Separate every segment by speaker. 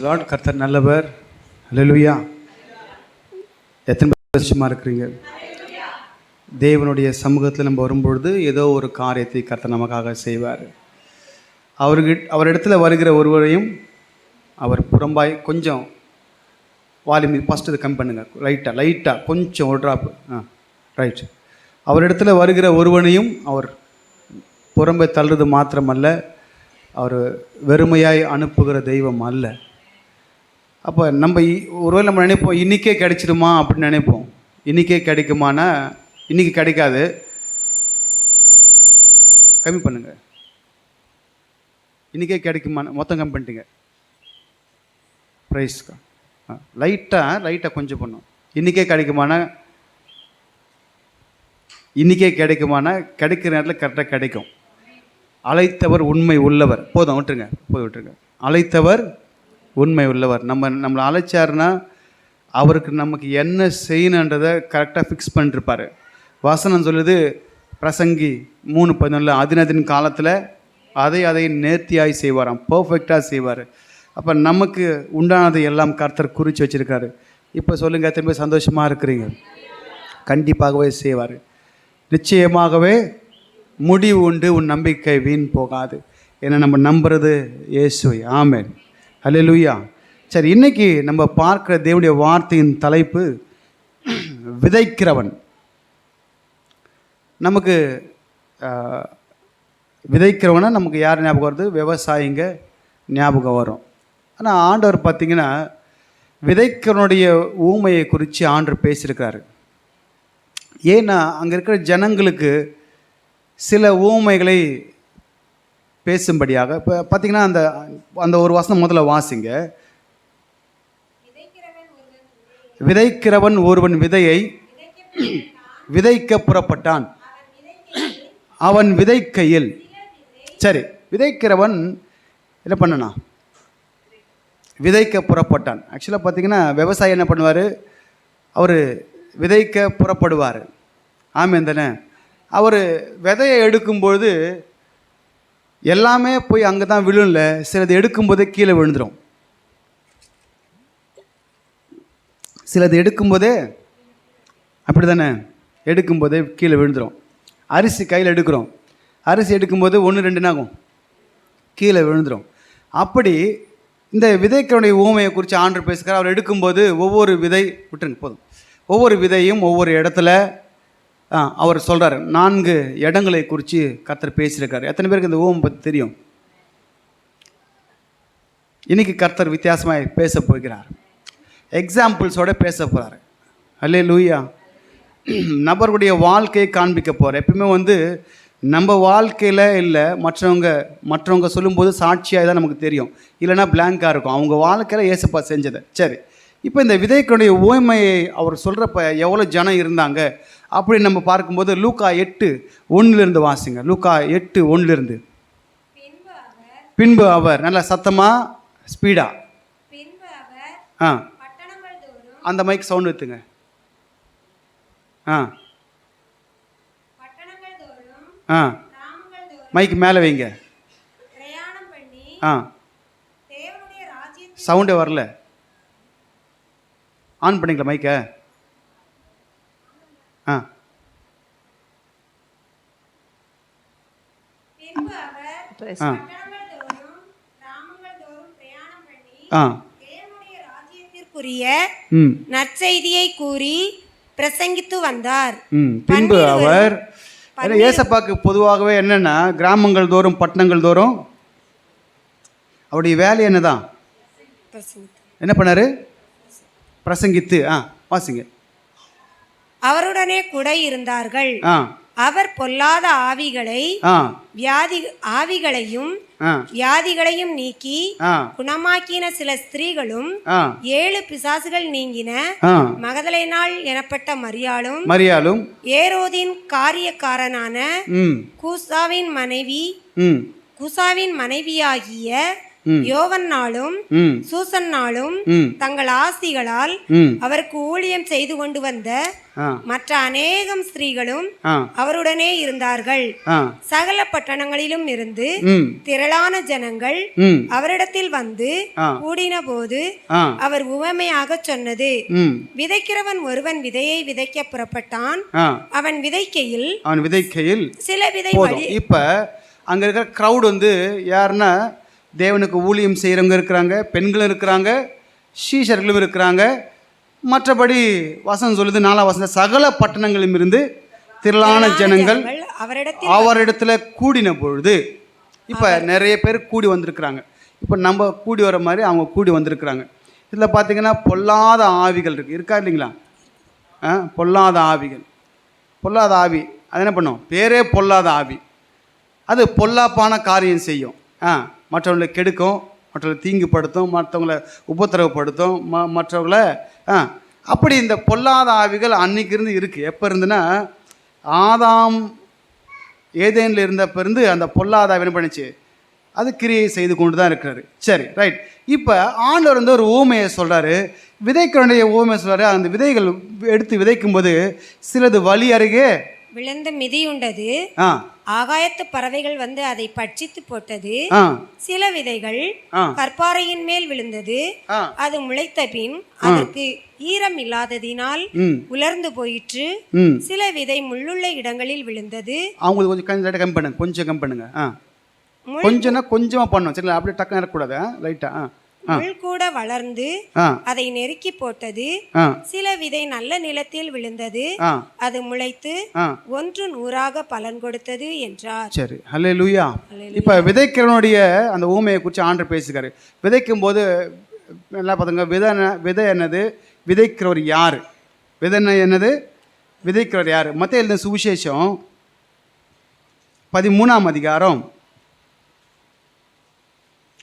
Speaker 1: Lord. கர்த்தர் நல்லவர். ஹல்லேலூயா. எத்தனை வருஷமாக இருக்கிறீங்க? தேவனுடைய சமூகத்தில் நம்ம வரும்பொழுது ஏதோ ஒரு காரியத்தை கர்த்தர் நமக்காக செய்வார். அவரிடத்துல வருகிற ஒருவரையும் அவர் புறம்பாய் கொஞ்சம் வால்யூம் ஃபஸ்ட்டு இது கம்மி பண்ணுங்கள். லைட்டாக கொஞ்சம் ஒரு ட்ராப்பு. ரைட். அவரிடத்துல வருகிற ஒருவனையும் அவர் புறம்பை தள்ளுறது மாத்திரமல்ல, அவர் வெறுமையாய் அனுப்புகிற தெய்வம் அல்ல. அப்போ நம்ம ஒருவேளை நம்ம நினைப்போம் இன்றைக்கே கிடைச்சிடுமா அப்படின்னு நினைப்போம். இன்றைக்கே கிடைக்குமானா இன்றைக்கி கிடைக்காது. கம்மி பண்ணுங்கள். இன்றைக்கே கிடைக்குமா? மொத்தம் கம்மி பண்ணிட்டீங்க. ப்ரைஸ்க்கா லைட்டாக கொஞ்சம் பண்ணும். இன்றைக்கே கிடைக்குமானா கிடைக்கிற நேரத்தில் கரெக்டாக கிடைக்கும். அழைத்தவர் உண்மை உள்ளவர். போதும் விட்டுருங்க. அழைத்தவர் உண்மை உள்ளவர். நம்மளை அழைச்சாருன்னா அவருக்கு நமக்கு என்ன செய்யணுன்றதை கரெக்டாக ஃபிக்ஸ் பண்ணிருப்பார். வசனம் சொல்லுது பிரசங்கி 3:11, அதினதின் காலத்தில் அதை நேர்த்தியாய் செய்வாராம், பர்ஃபெக்டாக செய்வார். அப்போ நமக்கு உண்டானதை எல்லாம் கர்த்தர் குறித்து வச்சுருக்காரு. இப்போ சொல்லுங்கள், திரும்ப சந்தோஷமாக இருக்கிறீங்க? கண்டிப்பாகவே செய்வார். நிச்சயமாகவே முடிவு உண்டு. உன் நம்பிக்கை வீண் போகாது. ஏன்னா நம்ம நம்புறது இயேசுவை. ஆமென். ஹல்லேலூயா. சரி, இன்றைக்கி நம்ம பார்க்குற தேவனுடைய வார்த்தையின் தலைப்பு விதைக்கிறவன். நமக்கு விதைக்கிறவனா நமக்கு யார் ஞாபகம் வருது? விவசாயிங்க ஞாபகம் வரும். ஆனால் ஆண்டவர் பார்த்திங்கன்னா விதைக்கிறவனுடைய ஊமையை குறித்து ஆண்டவர் பேசியிருக்காரு. ஏன்னா அங்கே இருக்கிற ஜனங்களுக்கு சில ஊமைகளை பேசும்படியாக. இப்போ பார்த்திங்கன்னா அந்த ஒரு வசனம் முதல்ல வாசிங்க. விதைக்கிறவன் ஒருவன் விதையை விதைக்க புறப்பட்டான். அவன் விதைக்கையில். சரி, விதைக்கிறவன் என்ன பண்ணனா? விதைக்க புறப்பட்டான். ஆக்சுவலாக பார்த்திங்கன்னா விவசாயி என்ன பண்ணுவார்? அவர் விதைக்க புறப்படுவார். ஆமாம் தானே? அவர் விதையை எடுக்கும்பொழுது எல்லாமே போய் அங்கே தான் விழும்ல. சிலது எடுக்கும்போதே கீழே விழுந்துடும். சிலது எடுக்கும்போதே அப்படி தானே? எடுக்கும்போதே கீழே விழுந்துடும். அரிசி கையில் எடுக்கிறோம். அரிசி எடுக்கும்போது 1-2 ஆகும், கீழே விழுந்துடும். அப்படி இந்த விதைக்கிறவனுடைய ஊமையை குறித்து ஆண்டவர் பேசுகிறார். அவர் எடுக்கும்போது ஒவ்வொரு விதை விட்டுருங்க போதும். ஒவ்வொரு விதையும் ஒவ்வொரு இடத்துல அவர் சொல்கிறார். 4 இடங்களை குறித்து கர்த்தர் பேசியிருக்கார். எத்தனை பேருக்கு இந்த ஊமை பற்றி தெரியும்? இன்றைக்கி கர்த்தர் வித்தியாசமாக பேச போகிறார். எக்ஸாம்பிள்ஸோடு பேச போகிறார். ஹல்லேலூயா. நபர்களுடைய வாழ்க்கையை காண்பிக்க போகிறார். எப்பவுமே நம்ம வாழ்க்கையில் இல்லை, மற்றவங்க சொல்லும்போது சாட்சியாக தான் நமக்கு தெரியும், இல்லைனா பிளாங்காக இருக்கும். அவங்க வாழ்க்கையில் இயேசுப்பா செஞ்சதை. சரி, இப்போ இந்த விதைக்குடைய ஊமையை அவர் சொல்கிறப்ப எவ்வளோ ஜனம் இருந்தாங்க அப்படி நம்ம பார்க்கும்போது லூக்கா 8:1 வாசிங்க. லூக்கா 8:1. பின்பு அவர் நல்ல சத்தமாக ஸ்பீடா அந்த மைக் சவுண்ட் எடுத்துங்க. மைக்கு மேலே வைங்க. சவுண்டே வரல. ஆன் பண்ணிங்களா மைக்க?
Speaker 2: நற்செய்தியை கூறி பிரசங்கித்து வந்தார்.
Speaker 1: பின்பு அவர் ஏசப்பாக்கு பொதுவாகவே என்னன்னா கிராமங்கள் தோறும் பட்டணங்கள் தோறும் அவருடைய வேலை என்னதான்? என்ன பண்ணாரு? பிரசங்கித்து. வாசிங்க.
Speaker 2: அவருடனே கூட இருந்தார்கள். அவர் பொல்லாத ஆவிகளையும் வியாதிகளையும் நீக்கி குணமாக்கின சில ஸ்திரீகளும் 7 பிசாசுகள் நீங்கின மகதலேனாள் எனப்பட்ட மரியாளும் ஏரோதின் காரியக்காரனான கூசாவின் மனைவியாகிய யோவன்னாலும்
Speaker 1: ம்
Speaker 2: சூசன்னாலும்
Speaker 1: ம்
Speaker 2: தங்கள் ஆஸ்திகளால்
Speaker 1: ம்
Speaker 2: அவருக்கு ஊழியம் செய்து கொண்டு வந்த
Speaker 1: ஆ
Speaker 2: மற்ற அநேகம் ஸ்திரீகளும்
Speaker 1: ஆ
Speaker 2: அவருடனே இருந்தார்கள்.
Speaker 1: ஆ
Speaker 2: சகல பட்டணங்களிலும் இருந்து
Speaker 1: ம்
Speaker 2: திரளான ஜனங்கள்
Speaker 1: ம்
Speaker 2: அவரிடத்தில் வந்து
Speaker 1: ஆ
Speaker 2: கூடின போது
Speaker 1: ஆ
Speaker 2: அவர் உவமையாக சொன்னது,
Speaker 1: ம்
Speaker 2: விதைக்கிறவன் ஒருவன் விதையை விதைக்க புறப்பட்டான்.
Speaker 1: ஆ
Speaker 2: அவன் விதைக்கையில்
Speaker 1: அவன் விதைக்கையில்
Speaker 2: சில விதை
Speaker 1: போதும். இப்போ அங்கே இருக்கிற க்ரௌட் வந்து யாருன்னா தேவனுக்கு ஊழியம் செய்கிறவங்க இருக்கிறாங்க, பெண்களும் இருக்கிறாங்க, சீஷர்களும் இருக்கிறாங்க. மற்றபடி வசனம் சொல்லுது 4ஆம் வசனம், சகல பட்டணங்களிலும் இருந்து திரளான ஜனங்கள் அவரிடத்துல கூடின பொழுது. இப்போ நிறைய பேர் கூடி வந்திருக்கிறாங்க. இப்போ நம்ம கூடி வர மாதிரி அவங்க கூடி வந்திருக்கிறாங்க. இதில் பார்த்தீங்கன்னா பொல்லாத ஆவிகள் இருக்கா இல்லைங்களா? பொல்லாத ஆவிகள், பொல்லாத ஆவி அது என்ன பண்ணும்? பேரே பொல்லாத ஆவி. அது பொல்லாப்பான காரியம் செய்யும். மற்றவங்களை கெடுக்கும், மற்றவங்களை தீங்குபடுத்தும், மற்றவங்களை உபத்திரவப்படுத்தும், மற்றவங்களை அப்படி இந்த பொல்லாத ஆவிகள் அன்னைக்கு இருந்து இருக்குது. எப்போ இருந்துன்னா ஆதாம் ஏதேனில் இருந்தப்போ இருந்து அந்த பொல்லாத ஆவி என்ன பண்ணிச்சு? அது கிரியை செய்து கொண்டு தான் இருக்கிறாரு. சரி, ரைட். இப்போ ஆண்டவர் வந்து ஒரு ஊமையை சொல்கிறாரு, விதைக்கிறனுடைய ஊமையை சொல்கிறாரு. அந்த விதைகள் எடுத்து விதைக்கும்போது சிலது வழி அருகே
Speaker 2: விழுந்து மிதியுண்டது, ஆகாயத்து பறவைகள் வந்து அதை பட்சித்து போட்டது. சில விதைகள் கற்பாறையின் மேல் விழுந்தது, அது முளைத்த பின் அதற்கு ஈரம் இல்லாததினால் உலர்ந்து போயிற்று. சில விதை முள்ளுள்ள இடங்களில் விழுந்தது.
Speaker 1: அவங்களுக்கு கொஞ்சம் கம்மி பண்ணுங்க, கொஞ்சம் கம்மி பண்ணுங்க. கொஞ்சமா பண்ணும், சரிங்களா? அப்படியே டக்குன்னு இருக்கக்கூடாது, லைட்டா.
Speaker 2: முள் கூட வளர்ந்து அதை நெருக்கி போட்டது. சில விதை நல்ல நிலத்தில் விழுந்தது, அது முளைத்து 100 பலன் கொடுத்தது என்றார். சரி,
Speaker 1: ஹல்லேலூயா. இப்ப விதைக்கிறவனுடைய அந்த ஊமையை குறித்து ஆண்டவர் பேசுகிறாரு. விதைக்கும் போது நல்லா பார்த்துங்க, விதை என்னது, விதைக்கிறவர் யாரு, விதை என்னது, விதைக்கிறவர் யாரு? மத்தேயு எழுதின சுவிசேஷம் 13ஆம் அதிகாரம்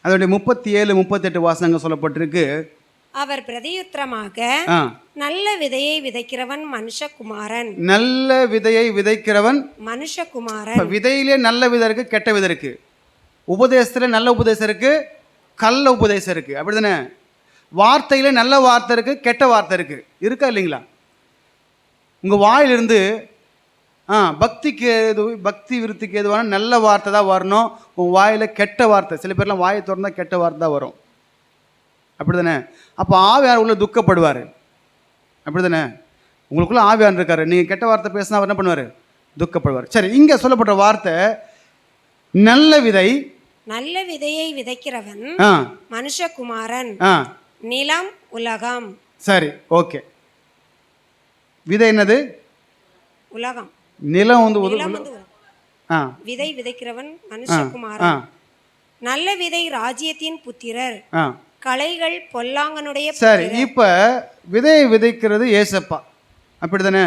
Speaker 1: அதோடைய 37, 38 வாசனங்கள் சொல்லப்பட்டிருக்கு.
Speaker 2: அவர் பிரதியுத்தரமாக, நல்ல விதையை விதைக்கிறவன் மனுஷகுமாரன்.
Speaker 1: நல்ல விதையை விதைக்கிறவன்
Speaker 2: மனுஷகுமாரன்.
Speaker 1: விதையிலே நல்ல விதை இருக்கு, கெட்ட விதை இருக்கு. உபதேசத்துல நல்ல உபதேசம் இருக்கு, கள்ள உபதேசம் இருக்கு. அப்படிதானே? வார்த்தையில நல்ல வார்த்தை இருக்கு, கெட்ட வார்த்தை இருக்கு. இருக்கா இல்லைங்களா? உங்க வாயிலிருந்து பக்தி விருத்திக்கு எதுவான நல்ல வார்த்தை தான் வரணும். உன் வாயில் கெட்ட வார்த்தை, சில பேர்லாம் வாயை திறந்தால் கெட்ட வார்த்தை தான் வரும். அப்படி தானே? அப்போ ஆவியார் உள்ள துக்கப்படுவார். அப்படி தானே? உங்களுக்குள்ள ஆவியார் இருக்காரு, நீங்கள் கெட்ட வார்த்தை பேசினா அவர் என்ன பண்ணுவார்? துக்கப்படுவார். சரி, இங்கே சொல்லப்பட்ட வார்த்தை நல்ல விதை.
Speaker 2: நல்ல விதையை விதைக்கிறவன் மனுஷகுமாரன், நிலம் உலகம்.
Speaker 1: சரி, ஓகே. விதை என்னது?
Speaker 2: உலகம்.
Speaker 1: நிலம் வந்து
Speaker 2: விதை விதைக்கிறவன் மனுஷகுமாரன். நல்ல விதை ராஜ்யத்தின் புத்திரர், களைகள் பொல்லாங்கனுடைய.
Speaker 1: சரி, இப்ப விதையை விதைக்கிறது ஏசப்பா. அப்படித்தானே?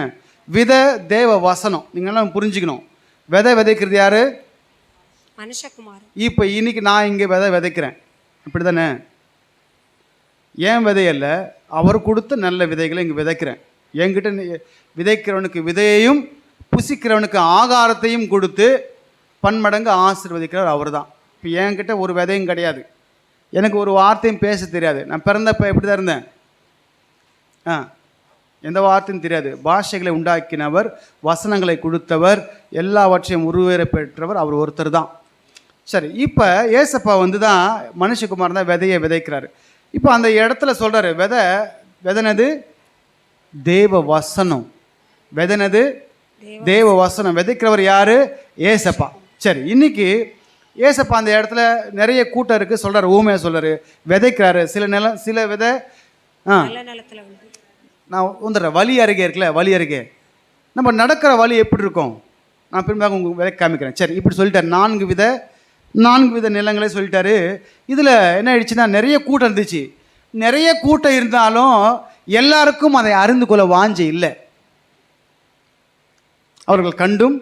Speaker 1: விதை தேவ வசனம், நீங்க எல்லாம் புரிஞ்சுக்கணும். விதை விதைக்கிறது யாரு?
Speaker 2: மனுஷகுமாரன்.
Speaker 1: இப்ப இன்னைக்கு நான் இங்க விதை விதைக்கிறேன், அப்படித்தானே? ஏன் விதையல்ல, அவர் கொடுத்த நல்ல விதைகளை இங்க விதைக்கிறேன். என்கிட்ட விதைக்கிறவனுக்கு விதையையும் புசிக்கிறவனுக்கு ஆகாரத்தையும் கொடுத்து பன்மடங்கு ஆசீர்வதிக்கிறவர் அவர் தான். இப்போ என்கிட்ட ஒரு விதையும் கிடையாது, எனக்கு ஒரு வார்த்தையும் பேச தெரியாது. நான் பிறந்தப்போ எப்படி தான் இருந்தேன், எந்த வார்த்தையும் தெரியாது. பாஷைகளை உண்டாக்கினவர், வசனங்களை கொடுத்தவர், எல்லாவற்றையும் உருவேற பெற்றவர் அவர் ஒருத்தர் தான். சரி, இப்போ ஏசப்பா வந்து தான் மனுஷகுமார் தான் விதையை விதைக்கிறாரு. இப்போ அந்த இடத்துல சொல்கிறாரு, விதைனது தேவ வசனம். விதைனது தேவ வசனம். விதைக்கிறவர் யாரு? ஏசப்பா. சரி, இன்னைக்கு ஏசப்பா அந்த இடத்துல நிறைய கூட்டம் இருக்குது சொல்கிறார், ஊமையாக சொல்கிறாரு, விதைக்கிறாரு. சில விதை நான் வந்துடுறேன், வழி அருகே இருக்குல்ல, வழி அருகே நம்ம நடக்கிற வழி எப்படி இருக்கும் நான் பின்பாக உங்களுக்கு விதை காமிக்கிறேன். சரி, இப்படி சொல்லிட்டார். 4 வித நிலங்களே சொல்லிட்டாரு. இதில் என்ன ஆயிடுச்சுன்னா, நிறைய கூட்டம் இருந்துச்சு. நிறைய கூட்டம் இருந்தாலும் எல்லாருக்கும் அதை அறிந்து கொள்ள வாஞ்சை இல்லை. அவர்கள் கண்டும்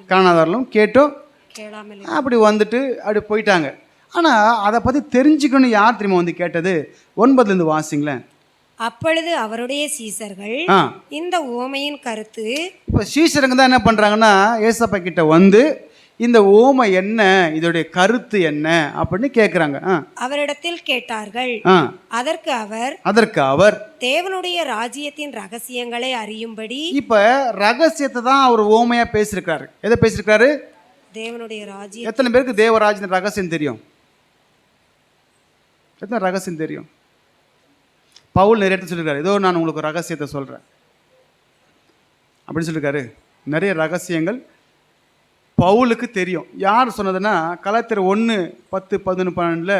Speaker 1: காணாதாரலும் கேட்டும் அப்படி வந்துட்டு அப்படி போயிட்டாங்க. ஆனால் அதை பற்றி தெரிஞ்சுக்கணும் யார் தெரியுமா வந்து கேட்டது? 9 வாசிங்களேன்.
Speaker 2: அப்பொழுது அவருடைய சீசர்கள் இந்த உவமையின் கருத்து.
Speaker 1: இப்போ சீசருங்க தான் என்ன பண்ணுறாங்கன்னா, ஏசப்பா கிட்ட வந்து இந்த ஓமை என்ன, இதோடைய கருத்து என்ன அப்படின்னு கேட்குறாங்க.
Speaker 2: அவரிடத்தில் கேட்டார்கள். அதற்கு அவர் தேவனுடைய ராஜ்யத்தின் ரகசியங்களை அறியும்படி.
Speaker 1: இப்ப ரகசியத்தை தான் அவர் ஓமையா பேசியிருக்காரு. எதை பேசியிருக்காரு?
Speaker 2: தேவனுடைய ராஜ்யம்.
Speaker 1: எத்தனை பேருக்கு தேவராஜ்யத்தின் ரகசியம் தெரியும்? எத்தனை ரகசியம் தெரியும்? பவுல் நிறைய இடத்துல சொல்லியிருக்காரு, ஏதோ நான் உங்களுக்கு ரகசியத்தை சொல்றேன் அப்படின்னு சொல்லியிருக்காரு. நிறைய ரகசியங்கள் பவுலுக்கு தெரியும். யார் சொன்னதுன்னா, கலாத்தியர் 1:10-11-12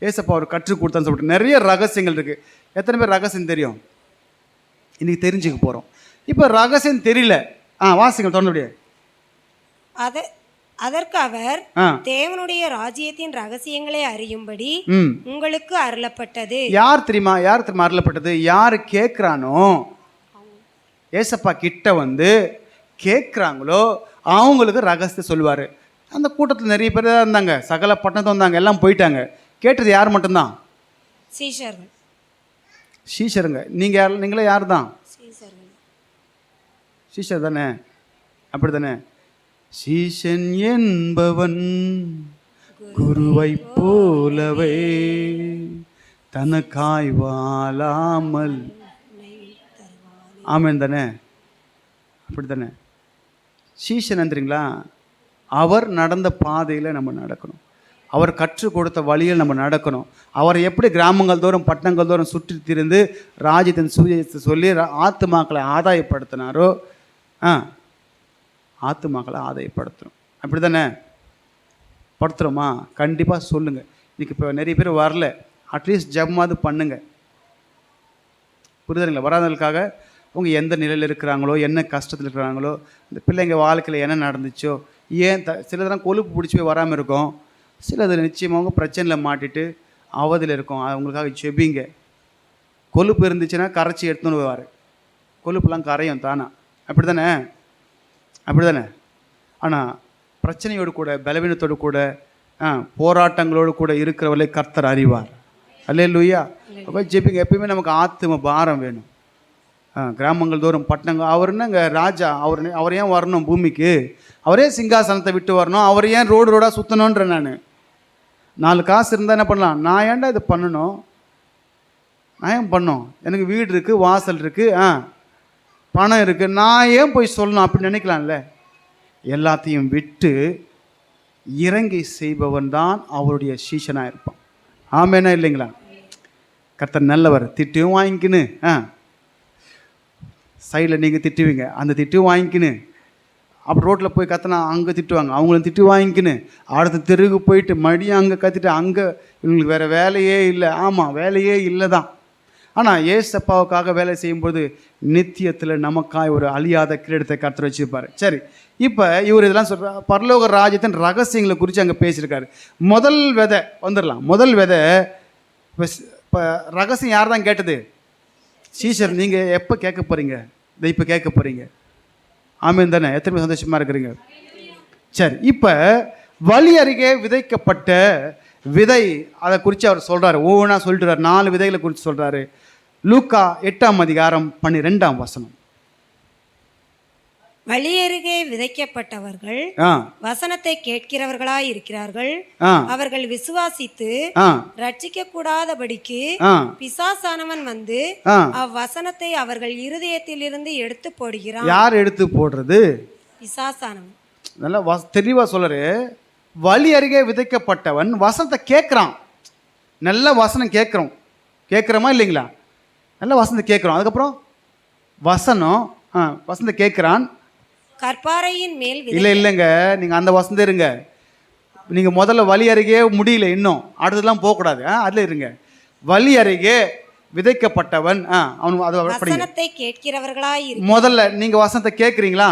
Speaker 1: ஏசப்பா அவர் கற்றுக் கொடுத்தான்னு சொல்லிட்டு நிறைய ரகசியங்கள் இருக்குது. எத்தனை பேர் ரகசியம் தெரியும்? இன்னைக்கு தெரிஞ்சுக்க போகிறோம். இப்போ ரகசியம் தெரியல, வாசிங்க தொடர்ந்துடைய.
Speaker 2: அதற்கு அவர் தேவனுடைய ராஜ்யத்தின் ரகசியங்களை அறியும்படி உங்களுக்கு அருளப்பட்டது.
Speaker 1: யார் தெரியுமா அருளப்பட்டது? யார் கேட்குறானோ, ஏசப்பா கிட்ட வந்து கேட்குறாங்களோ அவங்களுக்கு ரகசியத்தை சொல்லுவார். அந்த கூட்டத்தில் நிறைய பேர் தான் இருந்தாங்க, சகல பட்டணத்தை வந்தாங்க, எல்லாம் போயிட்டாங்க. கேட்டது யார் மட்டும்தான்? சீஷருங்க. நீங்களே யார் தான்? சீஷர் தானே, அப்படி தானே? சீஷன் என்பவன் குருவை போலவே தனக்காய் வாழாமல். ஆமேன் தானே, அப்படி தானே? சீஷன் தெரியுங்களா, அவர் நடந்த பாதையில் நம்ம நடக்கணும். அவர் கற்றுக் கொடுத்த வழியில் நம்ம நடக்கணும். அவர் எப்படி கிராமங்கள் தோறும் பட்டணங்கள் தோறும் சுற்றி திரிந்து ராஜ்யத்தின் சுவிசேஷத்தை சொல்லி ஆத்துமாக்களை ஆதாயப்படுத்தினாரோ, ஆத்துமாக்களை ஆதாயப்படுத்தணும். அப்படி தானே? படுத்துகிறோமா? கண்டிப்பாக சொல்லுங்கள். இன்றைக்கி இப்போ நிறைய பேர் வரல, அட்லீஸ்ட் ஜப்மாவது பண்ணுங்கள். புரிதலுங்களா? வராதவர்களுக்காக அவங்க எந்த நிலையில் இருக்கிறாங்களோ, என்ன கஷ்டத்தில் இருக்கிறாங்களோ, இந்த பிள்ளைங்க வாழ்க்கையில் என்ன நடந்துச்சோ, ஏன் சிலதெல்லாம் கொழுப்பு பிடிச்சி போய் வராமல் இருக்கும், சிலது நிச்சயமாக பிரச்சனையில் மாட்டிட்டு அவதியில் இருக்கும். அவங்களுக்காக செபிங்க. கொழுப்பு இருந்துச்சுன்னா கரைச்சி எடுத்துன்னு போவார். கொழுப்புலாம் கரையும் தானா, அப்படி தானே? அப்படி தானே? ஆனால் பிரச்சனையோடு கூட, பலவீனத்தோடு கூட, போராட்டங்களோடு கூட இருக்கிறவர்களே கர்த்தர் அறிவார். அல்லேலூயா. அப்போ ஜெபிங்க. எப்பயுமே நமக்கு ஆத்தும பாரம் வேணும். கிராமங்கள் தோறும் பட்டணங்கள். அவர் என்னங்க ராஜா, அவர் ஏன் வரணும் பூமிக்கு? அவரே சிங்காசனத்தை விட்டு வரணும். அவர் ஏன் ரோடு ரோடாக சுற்றணுன்ற? நான் 4 காசு இருந்தால் என்ன பண்ணலாம்? நான் ஏன்டா இது பண்ணணும்? நான் ஏன் பண்ணோம்? எனக்கு வீடு இருக்குது, வாசல் இருக்குது, பணம் இருக்குது, நான் ஏன் போய் சொல்லணும் அப்படின்னு நினைக்கலாம்ல. எல்லாத்தையும் விட்டு இறங்கி செய்பவன் தான் அவருடைய சீஷனாக இருப்பான். ஆமேனா இல்லைங்களா? கர்த்தர் நல்லவர். திட்டியும் வாங்கிக்கின்னு, சைடில் நீங்கள் திட்டுவீங்க, அந்த திட்டு வாங்கிக்கின்னு, அப்படி ரோட்டில் போய் கத்தினா அங்கே திட்டுவாங்க, அவங்களும் திட்டு வாங்கிக்கின்னு, அடுத்த தெருவுக்கு போயிட்டு மடியும் அங்கே கத்திட்டு, அங்கே இவங்களுக்கு வேறு வேலையே இல்லை. ஆமாம், வேலையே இல்லை தான். ஆனால் ஏசப்பாவுக்காக வேலை செய்யும்போது நித்தியத்தில் நமக்காய் ஒரு அழியாத கிரீடத்தை கர்த்தர் வச்சுருப்பார். சரி, இப்போ இவர் இதெல்லாம் சொல்கிறார். பரலோக ராஜ்யத்தின் ரகசியங்களை குறித்து அங்கே பேசியிருக்காரு. முதல் விதை வந்துடலாம். முதல் விதை இப்போ ரகசியம் யார் தான் கேட்டது? சீஷர். நீங்கள் எப்போ கேட்க போகிறீங்க? இதை இப்போ கேட்க போகிறீங்க. ஆமீன் தானே? எத்தனை பேர் சந்தோஷமாக இருக்கிறீங்க? சரி, இப்போ வழி அருகே விதைக்கப்பட்ட விதை, அதை குறித்து அவர் சொல்கிறார். ஒவ்வொன்றா சொல்லிட்டு 4 விதைகளை குறித்து சொல்கிறாரு. லூக்கா 8:12
Speaker 2: வழியருகே விதைக்கப்பட்டவர்கள் வசனத்தை கேட்கிறவர்களாய் இருக்கிறார்கள். அவர்கள் விசுவாசித்து ரட்சிக்க கூடாதபடிக்கு பிசாசானவன் வந்து அவ்வசனத்தை அவர்கள் இருதயத்திலிருந்து எடுத்து போடுகிறான்.
Speaker 1: யார் எடுத்து போடுறது?
Speaker 2: பிசாசானவன்.
Speaker 1: நல்லா தெளிவா சொல்றாரு. வழி அருகே விதைக்கப்பட்டவன் வசனத்தை கேட்குறான். நல்ல வசனம் கேட்குறோம், கேட்குறோமா இல்லைங்களா? நல்ல வசனத்தை கேட்குறோம். அதுக்கப்புறம் வசனத்தை கேட்குறான்.
Speaker 2: கற்பாறையின் மேல்
Speaker 1: இல்லைங்க, நீங்கள் அந்த வசந்தே இருங்க. நீங்கள் முதல்ல வழி அருகே முடியல, இன்னும் அடுத்ததுலாம் போகக்கூடாது, அதில் இருங்க. வழி அருகே விதைக்கப்பட்டவன் அவன் வசனத்தை
Speaker 2: கேட்கிறவர்களாய்.
Speaker 1: முதல்ல நீங்கள் வசனத்தை கேட்குறீங்களா?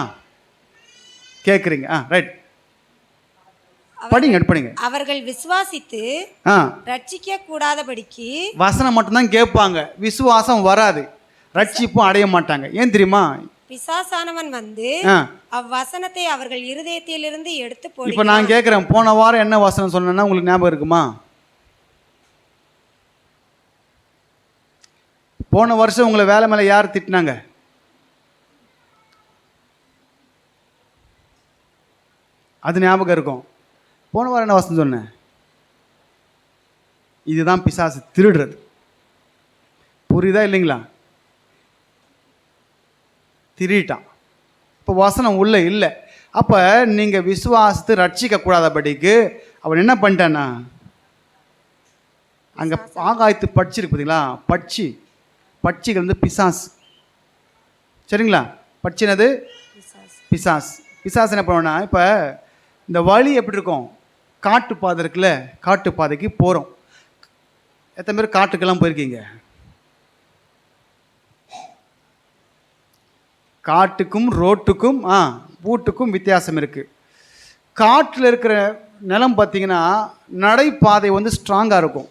Speaker 1: கேட்குறீங்க, ரைட். படிங்க. அவர்கள்
Speaker 2: விசுவாசித்து ரட்சிக்க கூடாதபடிக்கு
Speaker 1: வசனம் மட்டும்தான் கேட்பாங்க, விசுவாசம் வராது, ரட்சிப்பும் அடைய மாட்டாங்க. ஏன் தெரியுமா?
Speaker 2: பிசாசானவன் வந்து அவ்வசனத்தை அவர்கள் இருதயத்திலிருந்து எடுத்து போடுகிறான்.
Speaker 1: இப்போ நான் கேட்குறேன், போன வாரம் என்ன வசனம் சொன்னேன்னா உங்களுக்கு ஞாபகம் இருக்குமா? போன வருஷம் உங்களை வேலை மேலே யார் திட்டினாங்க? அது ஞாபகம் இருக்கும். போன வாரம் என்ன வசனம் சொன்னேன்? இதுதான் பிசாசு திருடுறது. புரியுதா இல்லைங்களா? திருட்டான். இப்போ வசனம் உள்ள இல்லை. அப்போ நீங்கள் விசுவாசத்தை ரட்சிக்க கூடாதபடிக்கு அவன் என்ன பண்ணிட்டான்னா, அங்கே ஆகாயத்து பட்சி இருக்கு பார்த்தீங்களா, பட்சிகள் வந்து பிசாசு. சரிங்களா? பட்சினது பிசாசு என்ன பண்ணுவோன்னா, இப்போ இந்த வழி எப்படி இருக்கும்? காட்டுப்பாதை இருக்குல்ல, காட்டுப்பாதைக்கு போகிறோம். எத்தனை பேர் காட்டுக்கெல்லாம் போயிருக்கீங்க? காட்டுக்கும் ரோட்டுக்கும் வீட்டுக்கும் வித்தியாசம் இருக்குது. காட்டில் இருக்கிற நிலம் பார்த்தீங்கன்னா நடைபாதை வந்து ஸ்ட்ராங்காக இருக்கும்.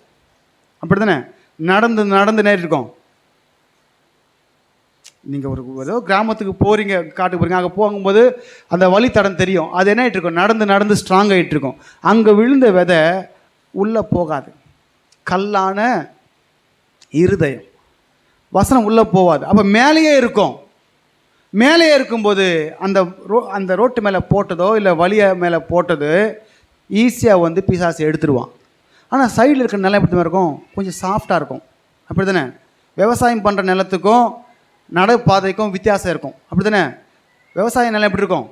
Speaker 1: அப்படி தானே? நடந்து நேரம் இருக்கும். நீங்கள் ஏதோ கிராமத்துக்கு போகிறீங்க, காட்டுக்கு போகிறீங்க, அங்கே போகும்போது அந்த வழித்தடம் தெரியும். அது என்ன ஆகிட்டு இருக்கும்? நடந்து ஸ்ட்ராங் ஆகிட்டு இருக்கும். அங்கே விழுந்த விதை உள்ளே போகாது. கல்லான இருதயம், வசனம் உள்ளே போகாது. அப்போ மேலேயே இருக்கும். மேலேயே இருக்கும்போது அந்த ரோட்டு மேலே போட்டதோ இல்லை வழியை மேலே போட்டது ஈஸியாக வந்து பிசாசு எடுத்துடுவான். ஆனால் சைடில் இருக்கிற நிலம் எப்படி இருக்கும்? கொஞ்சம் சாஃப்டாக இருக்கும். அப்படி தானே? விவசாயம் பண்ணுற நிலத்துக்கும் நடைபாதைக்கும் வித்தியாசம் இருக்கும். அப்படி தானே? விவசாய நிலம் எப்படி இருக்கும்?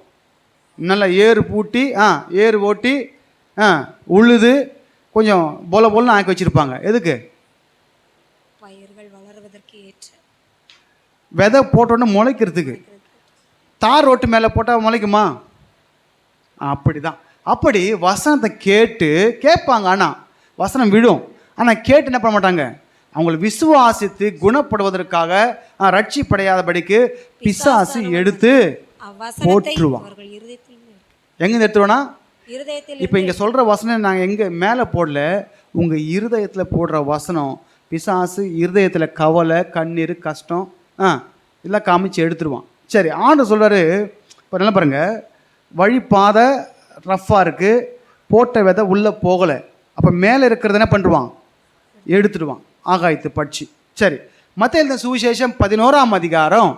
Speaker 1: நல்லா ஏறு ஓட்டி உழுது கொஞ்சம் போலன்னு ஆக்கி வச்சுருப்பாங்க. எதுக்கு?
Speaker 2: பயிர்கள் வளர்வதற்கு ஏற்ற.
Speaker 1: விதை போட்டோன்னு முளைக்கிறதுக்கு. தார் ரோட்டு மேலே போட்டால் முளைக்குமா? அப்படி தான். அப்படி வசனத்தை கேட்பாங்க. ஆனால் வசனம் விடும். ஆனால் கேட்டு என்ன பண்ண மாட்டாங்க? அவங்களை விசுவாசித்து குணப்படுவதற்காக ரட்சிப்படையாதபடிக்கு பிசாசு எடுத்து போற்றுவான். எங்கே எடுத்துருவோன்னா, இப்போ இங்கே சொல்கிற வசனம் நாங்கள் எங்கே மேலே போடல, உங்கள் இருதயத்தில் போடுற வசனம் பிசாசு இருதயத்தில் கவலை, கண்ணீர், கஷ்டம் இதெல்லாம் காமிச்சு எடுத்துருவான். சரி, ஆண்டு சொல்கிறாரு. இப்போ நல்லா பாருங்கள், வழிப்பாதை ரஃப்பாக இருக்குது, போட்ட விதை உள்ளே போகலை. அப்போ மேலே இருக்கிறது என்ன பண்ணுவான்? எடுத்துடுவான். ஆகாயத்து பட்சி. சரி, மத்தேயு எழுதின சுவிசேஷம் 11ஆம் அதிகாரம்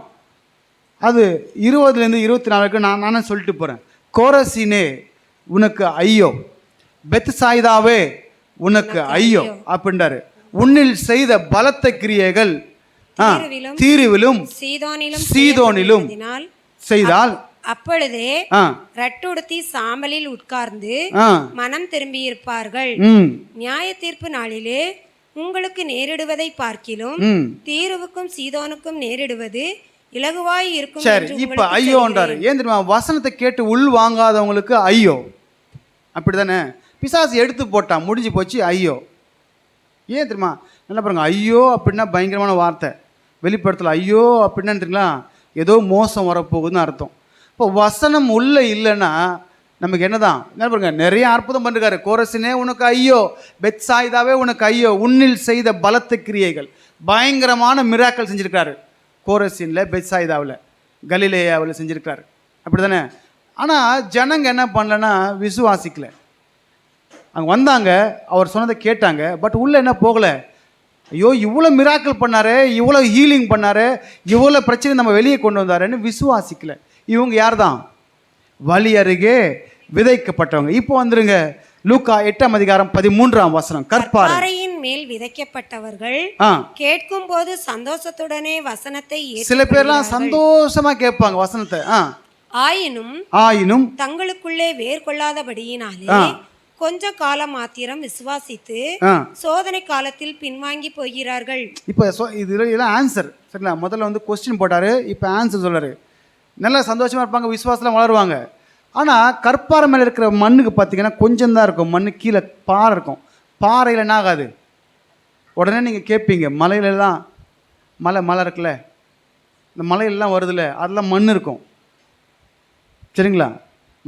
Speaker 1: அது 20 - 24 நானே சொல்லிட்டு போகிறேன். கோரசினே உனக்கு ஐயோ, பெத்சாயிதாவே உனக்கு ஐயோ அப்படின்றாரு. உன்னில் செய்த பலத்த கிரியைகள் தீருவிலும் சீதோனிலும் செய்தால்
Speaker 2: அப்பொழுதே ரட்டுடுத்தி சாம்பலில் உட்கார்ந்து மனம் திரும்பி இருப்பார்கள். நியாய தீர்ப்பு நாளிலே உங்களுக்கு நேரிடுவதை பார்க்கிலும் தீருவுக்கும் சீதோனுக்கும் நேரிடுவது இலகுவாய் இருக்கும்.
Speaker 1: சரி, இப்ப ஐயோன்றாரு. ஏன் தெரியுமா? வசனத்தை கேட்டு உள் வாங்காதவங்களுக்கு ஐயோ. அப்படிதானே? பிசாசு எடுத்து போட்டான், முடிஞ்சு போச்சு, ஐயோ. ஏன் தெரியுமா? என்ன பாருங்க, ஐயோ அப்படின்னா பயங்கரமான வார்த்தை. வெளிப்படுத்தல ஐயோ அப்படின்னா தெரியுங்களா, ஏதோ மோசம் வரப்போகுதுன்னு அர்த்தம். இப்போ வசனம் உள்ள இல்லைன்னா நமக்கு என்னதான்? என்ன பாருங்க, நிறைய அற்புதம் பண்ணிருக்காரு. கோரசினே உனக்கு ஐயோ, பெத்சாயிதாவே உனக்கு ஐயோ, உன்னில் செய்த பலத்த கிரியைகள், பயங்கரமான மிராக்கள் செஞ்சுருக்காரு. கோரசினில், பெத்சாயிதாவில், கலிலேயாவில் செஞ்சுருக்காரு. அப்படி தானே? ஆனால் ஜனங்க என்ன பண்ணலன்னா விசுவாசிக்கல. அங்கே வந்தாங்க, அவர் சொன்னதை கேட்டாங்க, பட் உள்ளே என்ன போகலை. ஐயோ இவ்வளோ மிராக்கிள் பண்ணாரு, இவ்வளோ ஹீலிங் பண்ணாரு, இவ்வளோ பிரச்சனை நம்ம வெளியே கொண்டு வந்தாருன்னு விசுவாசிக்கல. இவங்க யார் தான்? வழி அருகே விதைக்கப்பட்டவங்க. இப்போ வந்துருங்க, லூக்கா 8ஆம் அதிகாரம் 13ஆம் வசனம்.
Speaker 2: கற்பாறையின் மேல் விதைக்கப்பட்டவர்கள் கேட்கும் போது சந்தோஷத்துடனே வசனத்தை.
Speaker 1: சில பேர்லாம் சந்தோஷமா கேட்பாங்க வசனத்தை. ஆயினும் தங்களுக்குள்ளே
Speaker 2: வேர் கொள்ளாதபடியினாலே கொஞ்ச காலம் மாத்திரம் விசுவாசித்து சோதனை காலத்தில் பின்வாங்கி போகிறார்கள்.
Speaker 1: இப்போ இதெல்லாம் ஆன்சர். சரிங்களா? முதல்ல வந்து கொஸ்டின் போட்டாரு, இப்போ ஆன்சர் சொல்றாரு. நல்லா சந்தோஷமா இருப்பாங்க, விசுவாசலாம் வளருவாங்க. ஆனால் கற்பாறை மேலே இருக்கிற மண்ணுக்கு பார்த்தீங்கன்னா கொஞ்சம் தான் இருக்கும். மண்ணு கீழே பாறை இருக்கும். பாறையில் என்ன ஆகாது? உடனே நீங்கள் கேட்பீங்க, மலையிலெல்லாம் மலை இருக்குல்ல, இந்த மலையிலெல்லாம் வருதுல்ல, அதெல்லாம் மண் இருக்கும். சரிங்களா?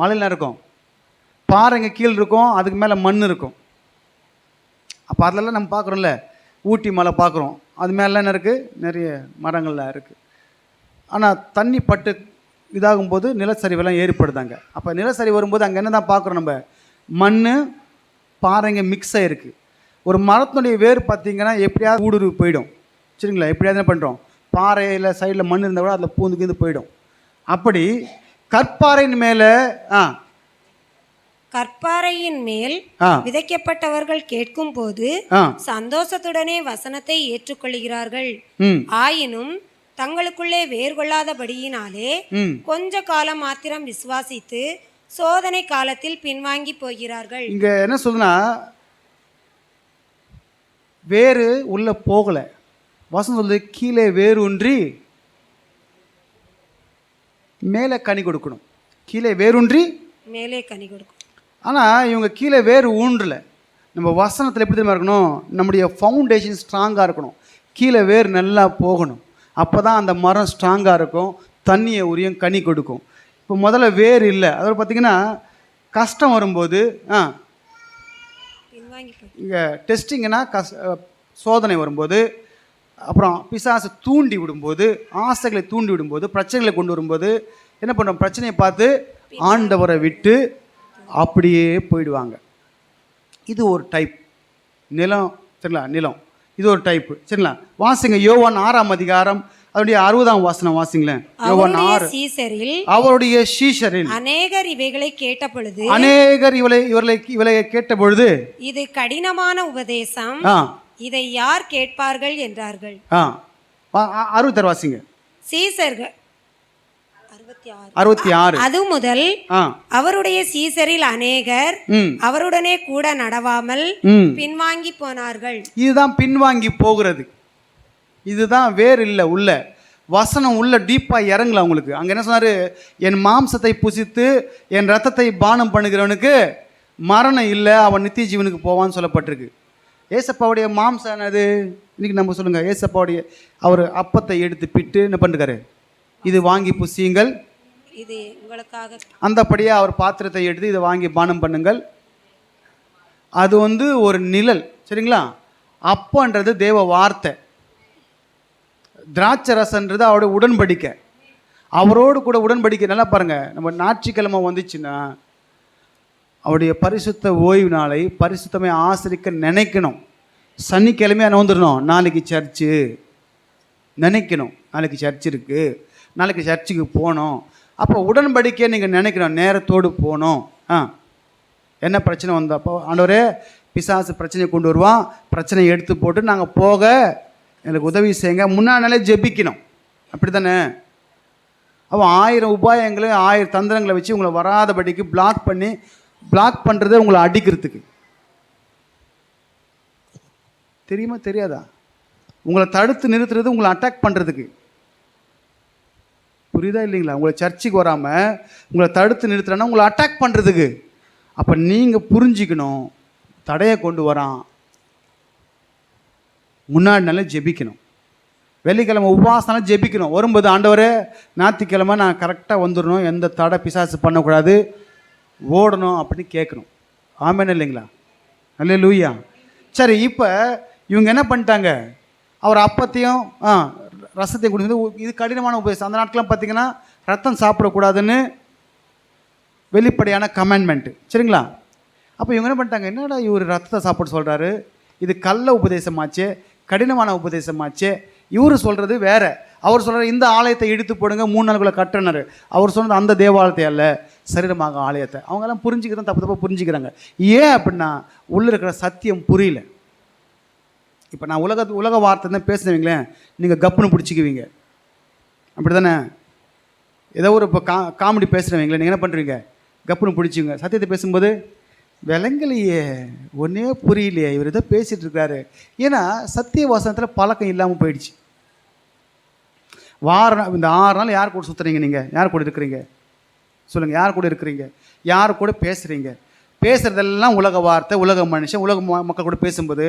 Speaker 1: மலையிலாம் இருக்கும், பாறைங்க கீழே இருக்கும், அதுக்கு மேலே மண் இருக்கும். அப்போ அதிலெல்லாம் நம்ம பார்க்குறோம்ல, ஊட்டி மலை பார்க்குறோம், அது மேலாம் என்ன இருக்குது? நிறைய மரங்கள்லாம் இருக்குது. ஆனால் தண்ணி பட்டு இதாகும்போது நிலச்சரிவெல்லாம் ஏற்படுதாங்க. அப்போ நிலச்சரிவு வரும்போது அங்கே என்ன தான் பார்க்குறோம்? நம்ம மண், பாறைங்க மிக்ஸ் ஆகிருக்கு. ஒரு மரத்தினுடைய வேர் பார்த்திங்கன்னா எப்படியாவது ஊடுருவி போயிடும். சரிங்களா? எப்படியாவது என்ன பண்ணுறோம்? பாறையில் சைடில் மண் இருந்தால் கூட அதில் பூந்துக்கிந்து போயிடும். அப்படி கற்பாறையின் மேலே
Speaker 2: கற்பாறையின் மேல் விதைக்கப்பட்டவர்கள் கேட்கும் போது சந்தோஷத்துடனே வசனத்தை ஏற்றுக்கொள்கிறார்கள். ஆயினும் தங்களுக்குள்ளே வேர் கொள்ளாதபடியினாலே கொஞ்ச காலம் மாத்திரம் விசுவாசித்து சோதனை காலத்தில் பின்வாங்கி போகிறார்கள்.
Speaker 1: இங்க என்ன சொல்லுனா, வேறு உள்ள போகல. வசனம் சொல்லுது கீழே வேறு ஒன்றி மேலே கனி கொடுக்கணும். கீழே வேரூன்றி
Speaker 2: மேலே கனி கொடுக்கும்.
Speaker 1: ஆனால் இவங்க கீழே வேறு ஊன்றல. நம்ம வசனத்தில் எப்படி தெரியுமா இருக்கணும், நம்முடைய ஃபவுண்டேஷன் ஸ்ட்ராங்காக இருக்கணும். கீழே வேறு நல்லா போகணும். அப்போ தான் அந்த மரம் ஸ்ட்ராங்காக இருக்கும், தண்ணியை உரியும், கனி கொடுக்கும். இப்போ முதல்ல வேறு இல்லை. அதோட பார்த்திங்கன்னா கஷ்டம் வரும்போது இங்கே டெஸ்டிங்கன்னா சோதனை வரும்போது, அப்புறம் பிசாசை தூண்டி விடும்போது, ஆசைகளை தூண்டி விடும்போது, பிரச்சனைகளை கொண்டு வரும்போது என்ன பண்ணுறோம், பிரச்சனையை பார்த்து ஆண்டவரை விட்டு அப்படியே போயிடுவாங்க. இது ஒரு டைப் நிலம், சரிங்களா? நிலம் இது ஒரு டைப்பு, சரிங்களா? வாசிங்க யோவான் 6ஆம் அதிகாரம் அவருடைய 60ஆம் வசனம் வாசிங்களேன். யோவான் 6. அவருடைய சீஷரில்
Speaker 2: அநேகர் இவைகளை கேட்ட பொழுது,
Speaker 1: அநேகர் இவர்களை கேட்ட பொழுது,
Speaker 2: இது கடினமான உபதேசம், இதை யார் கேட்பார்கள் என்றார்கள்.
Speaker 1: 60 வாசிங்க.
Speaker 2: சீசர்கள்
Speaker 1: 66.
Speaker 2: அது முதல் அவருடைய சீசரில் அநேகர் அவருடனே கூட நடவாமல் பின்வாங்கி போனார்கள்.
Speaker 1: இதுதான் பின்வாங்கி போகிறது. இதுதான் வேறு இல்லை, உள்ள வசனம் உள்ள டீப்பாக இறங்கல அவங்களுக்கு. அங்கே என்ன சொன்னார், என் மாம்சத்தை புசித்து என் ரத்தத்தை பானம் பண்ணுகிறவனுக்கு மரணம் இல்லை, அவன் நித்திய ஜீவனுக்கு போவான்னு சொல்லப்பட்டிருக்கு. ஏசப்பாவுடைய மாம்சம் என்னது இன்னைக்கு நம்ம சொல்லுங்கள். ஏசப்பாவுடைய அவர் அப்பத்தை எடுத்து பிட்டு என்ன பண்ணுறாரு, இது வாங்கி புசியுங்கள்,
Speaker 2: இது உங்களுக்காக.
Speaker 1: அந்தபடியே அவர் பாத்திரத்தை எடுத்து இதை வாங்கி பானம் பண்ணுங்கள். அது ஒரு நிழல், சரிங்களா? அப்பன்றது தேவ வார்த்தை, திராட்சை ரசன்றது அவருடைய உடன்படிக்கை, அவரோடு கூட உடன்படிக்கை. நல்லா பாருங்கள், நம்ம ஞாயிற்றுக்கிழமை வந்துச்சுன்னா அவருடைய பரிசுத்த ஓய்வு நாளை பரிசுத்தமே ஆசிரிக்க நினைக்கணும். சனிக்கிழமையாக நோந்துடணும், நாளைக்கு சர்ச்சு நினைக்கணும், நாளைக்கு சர்ச் இருக்குது, நாளைக்கு சர்ச்சுக்கு போகணும். அப்போ உடன்படிக்கையை நீங்கள் நினைக்கணும், நேரத்தோடு போகணும். என்ன பிரச்சனை வந்தப்போ ஆண்டவரே பிசாசு பிரச்சனையை கொண்டு வருவான், பிரச்சனையை எடுத்து போட்டு நாங்கள் போக எனக்கு உதவி செய்யுங்க, முன்னாடினாலே ஜெபிக்கணும். அப்படி தானே? அவன் 1000 உபாயங்களை 1000 தந்திரங்களை வச்சு உங்களை வராதபடிக்கு பிளாக் பண்ணுறதே உங்களை அடிக்கிறதுக்கு. தெரியுமா தெரியாதா? உங்களை தடுத்து நிறுத்துறது உங்களை அட்டாக் பண்ணுறதுக்கு. புரியுதா இல்லைங்களா? உங்களை சர்ச்சுக்கு வராமல் உங்களை தடுத்து நிறுத்துறேன்னா உங்களை அட்டாக் பண்ணுறதுக்கு. அப்போ நீங்கள் புரிஞ்சிக்கணும், தடையை கொண்டு வரான், முன்னாடினால ஜெபிக்கணும். வெள்ளிக்கிழமை உபவாசனால ஜெபிக்கணும். வரும்போது ஆண்டவரே ஞாயிற்றுக்கிழமை நான் கரெக்டாக வந்துடணும், எந்த தடை பிசாசு பண்ணக்கூடாது, ஓடணும் அப்படின்னு கேட்கணும். ஆமேன்னு இல்லைங்களா? அல்லேலூயா. சரி, இப்போ இவங்க என்ன பண்ணிட்டாங்க, அவர் அப்பத்தையும் ரசத்தையும் குடிந்து, இது கடினமான உபதேசம். அந்த நாட்கெலாம் பார்த்திங்கன்னா ரத்தம் சாப்பிடக்கூடாதுன்னு வெளிப்படையான கமெண்ட்மெண்ட்டு, சரிங்களா? அப்போ இவங்க என்ன பண்ணிட்டாங்க, என்னடா இவர் ரத்தத்தை சாப்பிட சொல்கிறாரு, இது கள்ள உபதேசமாச்சே, கடினமான உபதேசமாச்சே, இவர் சொல்கிறது வேறு. அவர் சொல்கிறார் இந்த ஆலயத்தை இழுத்து போடுங்க, 3 நாளுக்குள்ளே கட்டினார். அவர் சொன்னது அந்த தேவாலயத்தை அல்ல, சரீரமாக ஆலயத்தை. அவங்கெல்லாம் புரிஞ்சுக்கிறதான் தப்பு புரிஞ்சுக்கிறாங்க. ஏன் அப்படின்னா உள்ளே இருக்கிற சத்தியம் புரியல. இப்போ நான் உலக வார்த்தை தான் பேசுனீங்களேன், நீங்கள் கப்புன்னு பிடிச்சிக்குவீங்க, அப்படி தானே? ஏதோ ஒரு இப்போ காமெடி பேசுகிறவங்களே நீங்கள் என்ன பண்ணுறீங்க, கப்புன்னு பிடிச்சிங்க. சத்தியத்தை பேசும்போது விலங்கலையே, ஒன்றே புரியலையே, இவர் ஏதோ பேசிகிட்டு இருக்காரு. ஏன்னா சத்திய வசனத்தில் பழக்கம் இல்லாமல் போயிடுச்சு. இந்த 6 நாள் யார் கூட சுற்றுறீங்க, நீங்கள் யார் கூட இருக்கிறீங்க சொல்லுங்கள்? யார் கூட இருக்கிறீங்க, யார் கூட பேசுகிறீங்க? பேசுகிறதெல்லாம் உலக வார்த்தை, உலக மனுஷன், உலக மக்கள் கூட பேசும்போது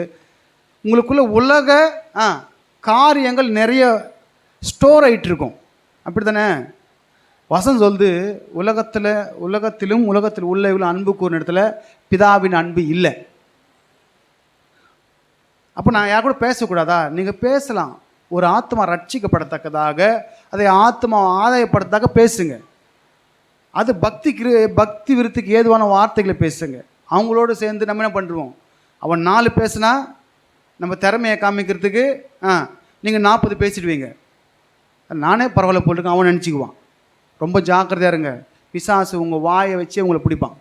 Speaker 1: உங்களுக்குள்ள உலக காரியங்கள் நிறைய ஸ்டோர் ஆகிட்டு இருக்கும், அப்படி தானே? வசனம் சொல்லுது, உலகத்திலும் உலகத்தில் உள்ள அன்பு கூறின இடத்துல பிதாவின் அன்பு இல்லை. அப்போ நான் யார் கூட பேசக்கூடாதா? நீங்கள் பேசலாம். ஒரு ஆத்மா ரட்சிக்கப்படத்தக்கதாக, அதை ஆத்மா ஆதாயப்படத்தக்க பேசுங்க. அது பக்தி விருத்திக்கு ஏதுவான வார்த்தைகளை பேசுங்க. அவங்களோடு சேர்ந்து நம்ம என்ன பண்ணுறோம், அவன் 4 பேசுனா நம்ம திறமையை காமிக்கிறதுக்கு நீங்கள் 40 பேசிடுவீங்க. நானே பரவாயில்ல போட்டுருக்கேன் அவன் நினச்சிக்குவான். ரொம்ப ஜாக்கிரதையாக இருங்க, பிசாசு உங்கள் வாயை வச்சே உங்களை பிடிப்பான்.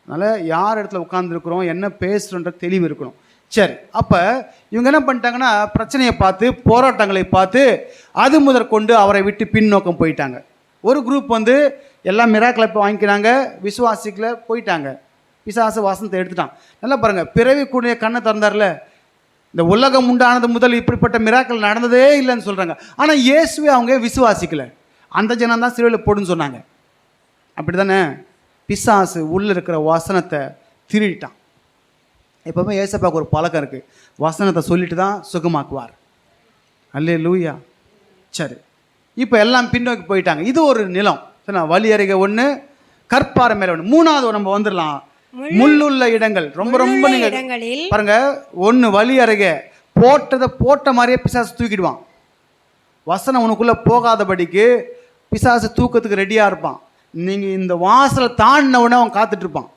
Speaker 1: அதனால் யார் இடத்துல உட்காந்துருக்குறோம், என்ன பேசுகிறோன்ற தெளிவு இருக்கணும். சரி, அப்போ இவங்க என்ன பண்ணிட்டாங்கன்னா, பிரச்சனையை பார்த்து, போராட்டங்களை பார்த்து, அது முதற்கொண்டு அவரை விட்டு பின்னோக்கம் போயிட்டாங்க. ஒரு குரூப் வந்து எல்லாம் மிராக்களை வாங்கிக்கிறாங்க, விசுவாசிக்கல போயிட்டாங்க, பிசாசு வாசனத்தை எடுத்துட்டான். நல்லா பாருங்கள், பிறவி கூடிய கண்ணை திறந்தார்ல, இந்த உலகம் உண்டானது முதல் இப்படிப்பட்ட மிராக்கள் நடந்ததே இல்லைன்னு சொல்கிறாங்க. ஆனால் இயேசுவே அவங்க விசுவாசிக்கலை, அந்த ஜனம் தான் சிலுவையில் போடுன்னு சொன்னாங்க. அப்படி தானே? பிசாசு உள்ளே இருக்கிற வசனத்தை திருடிட்டான். எப்போவுமே ஏசப்பாவுக்கு ஒரு பழக்கம் இருக்குது, வசனத்தை சொல்லிட்டு தான் சுகமாக்குவார். அல்லேலூயா. சரி, இப்போ எல்லாம் பின்னோக்கி போயிட்டாங்க. இது ஒரு நிலம், சரி, வழி அருகே ஒன்று, கற்பாறை மேலே ஒன்று. மூணாவது நம்ம வந்துடலாம், முள்ளுள்ள இடங்கள். ரொம்ப ரொம்ப நீங்கள் பாருங்க, ஒன்று வழி அருகே போட்டதை போட்ட மாதிரியே பிசாசு தூக்கிடுவான். வசனம் உனக்குள்ளே போகாதபடிக்கு பிசாசு தூக்கத்துக்கு ரெடியாக இருப்பான். நீங்கள் இந்த வாசலை தாண்டின உடனே அவன் காத்துட்ருப்பான்.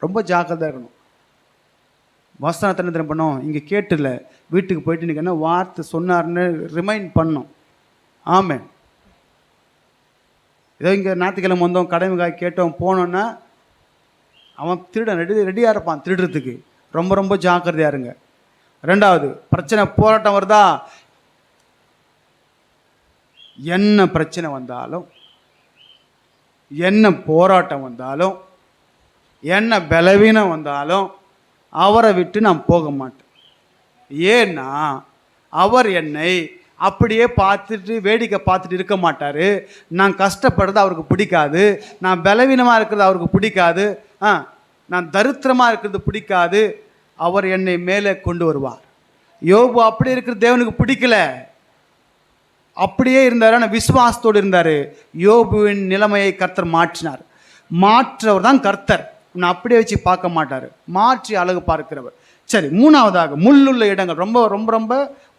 Speaker 1: ரொம்ப ஜாக்கிரதையாக இருக்கணும். வசனத்தை என்ன பண்ணோம், இங்கே கேட்டுல வீட்டுக்கு போயிட்டு இன்றைக்கி என்ன வார்த்தை சொன்னார்னு ரிமைண்ட் பண்ணோம். ஆமாம், ஏதோ இங்கே ஞாயிற்றுக்கிழமை வந்தோம், கடமைக்காக கேட்டோம், போனோன்னா அவன் ரெடியாக இருப்பான் திருடுறதுக்கு. ரொம்ப ரொம்ப ஜாக்கிரதையாக இருங்க. ரெண்டாவது, பிரச்சனை போராட்டம் வருதா, என்ன பிரச்சனை வந்தாலும், என்ன போராட்டம் வந்தாலும், என்ன பலவீனம் வந்தாலும் அவரை விட்டு நான் போக மாட்டேன். ஏன்னா அவர் என்னை அப்படியே பார்த்துட்டு வேடிக்கை பார்த்துட்டு இருக்க மாட்டார். நான் கஷ்டப்படுறது அவருக்கு பிடிக்காது, நான் பலவீனமாக இருக்கிறது அவருக்கு பிடிக்காது, நான் தரித்திரமாக இருக்கிறது பிடிக்காது. அவர் என்னை மேலே கொண்டு வருவார். யோபு அப்படி இருக்கிற தேவனுக்கு பிடிக்கல, அப்படியே இருந்தார், ஆனால் விசுவாசத்தோடு இருந்தார். யோபுவின் நிலைமையை கர்த்தர் மாற்றினார். மாற்றவர் தான் கர்த்தர், உன்னை அப்படியே வச்சு பார்க்க மாட்டார், மாற்றி அழகு பார்க்கிறவர். சரி, மூணாவதாக முள்ளுள்ள இடங்கள். ரொம்ப ரொம்ப ரொம்ப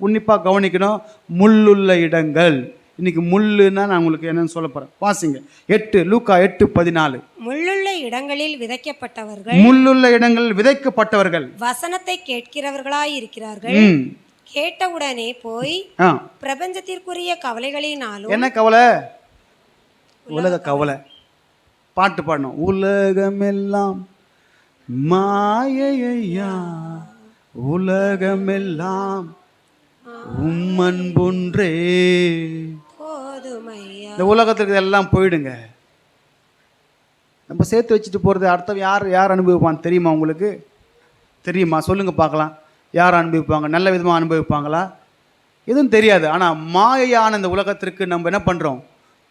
Speaker 1: உன்னிப்பாக கவனிக்கணும். முள்ளுள்ள இடங்கள். இன்னைக்கு முள்ளுன்னா நான் உங்களுக்கு என்னன்னு சொல்ல போகிறேன். வாசிங்க 8 லூக்கா 8:14.
Speaker 2: முள்ளுள்ள இடங்களில் விதைக்கப்பட்டவர்கள்,
Speaker 1: முள்ளுள்ள இடங்களில் விதைக்கப்பட்டவர்கள்
Speaker 2: வசனத்தை கேட்கிறவர்களாய் இருக்கிறார்கள். கேட்டவுடனே போய் பிரபஞ்சத்திற்குரிய கவலைகளினாலும். என்ன கவலை?
Speaker 1: உலக கவலை. பாட்டு பாடணும், உலகமெல்லாம் மாயையா, உலகமெல்லாம் உம்மன்பொன்றே
Speaker 2: போதுமையா.
Speaker 1: இந்த உலகத்துக்கு எல்லாம் போயிடுங்க. நம்ம சேர்த்து வச்சுட்டு போகிறது அடுத்த யார் அனுபவிப்பான்னு தெரியுமா உங்களுக்கு? தெரியுமா? சொல்லுங்கள் பார்க்கலாம். யார் அனுபவிப்பாங்க? நல்ல விதமாக அனுபவிப்பாங்களா? எதுவும் தெரியாது. ஆனால் மாயையான இந்த உலகத்திற்கு நம்ம என்ன பண்ணுறோம்?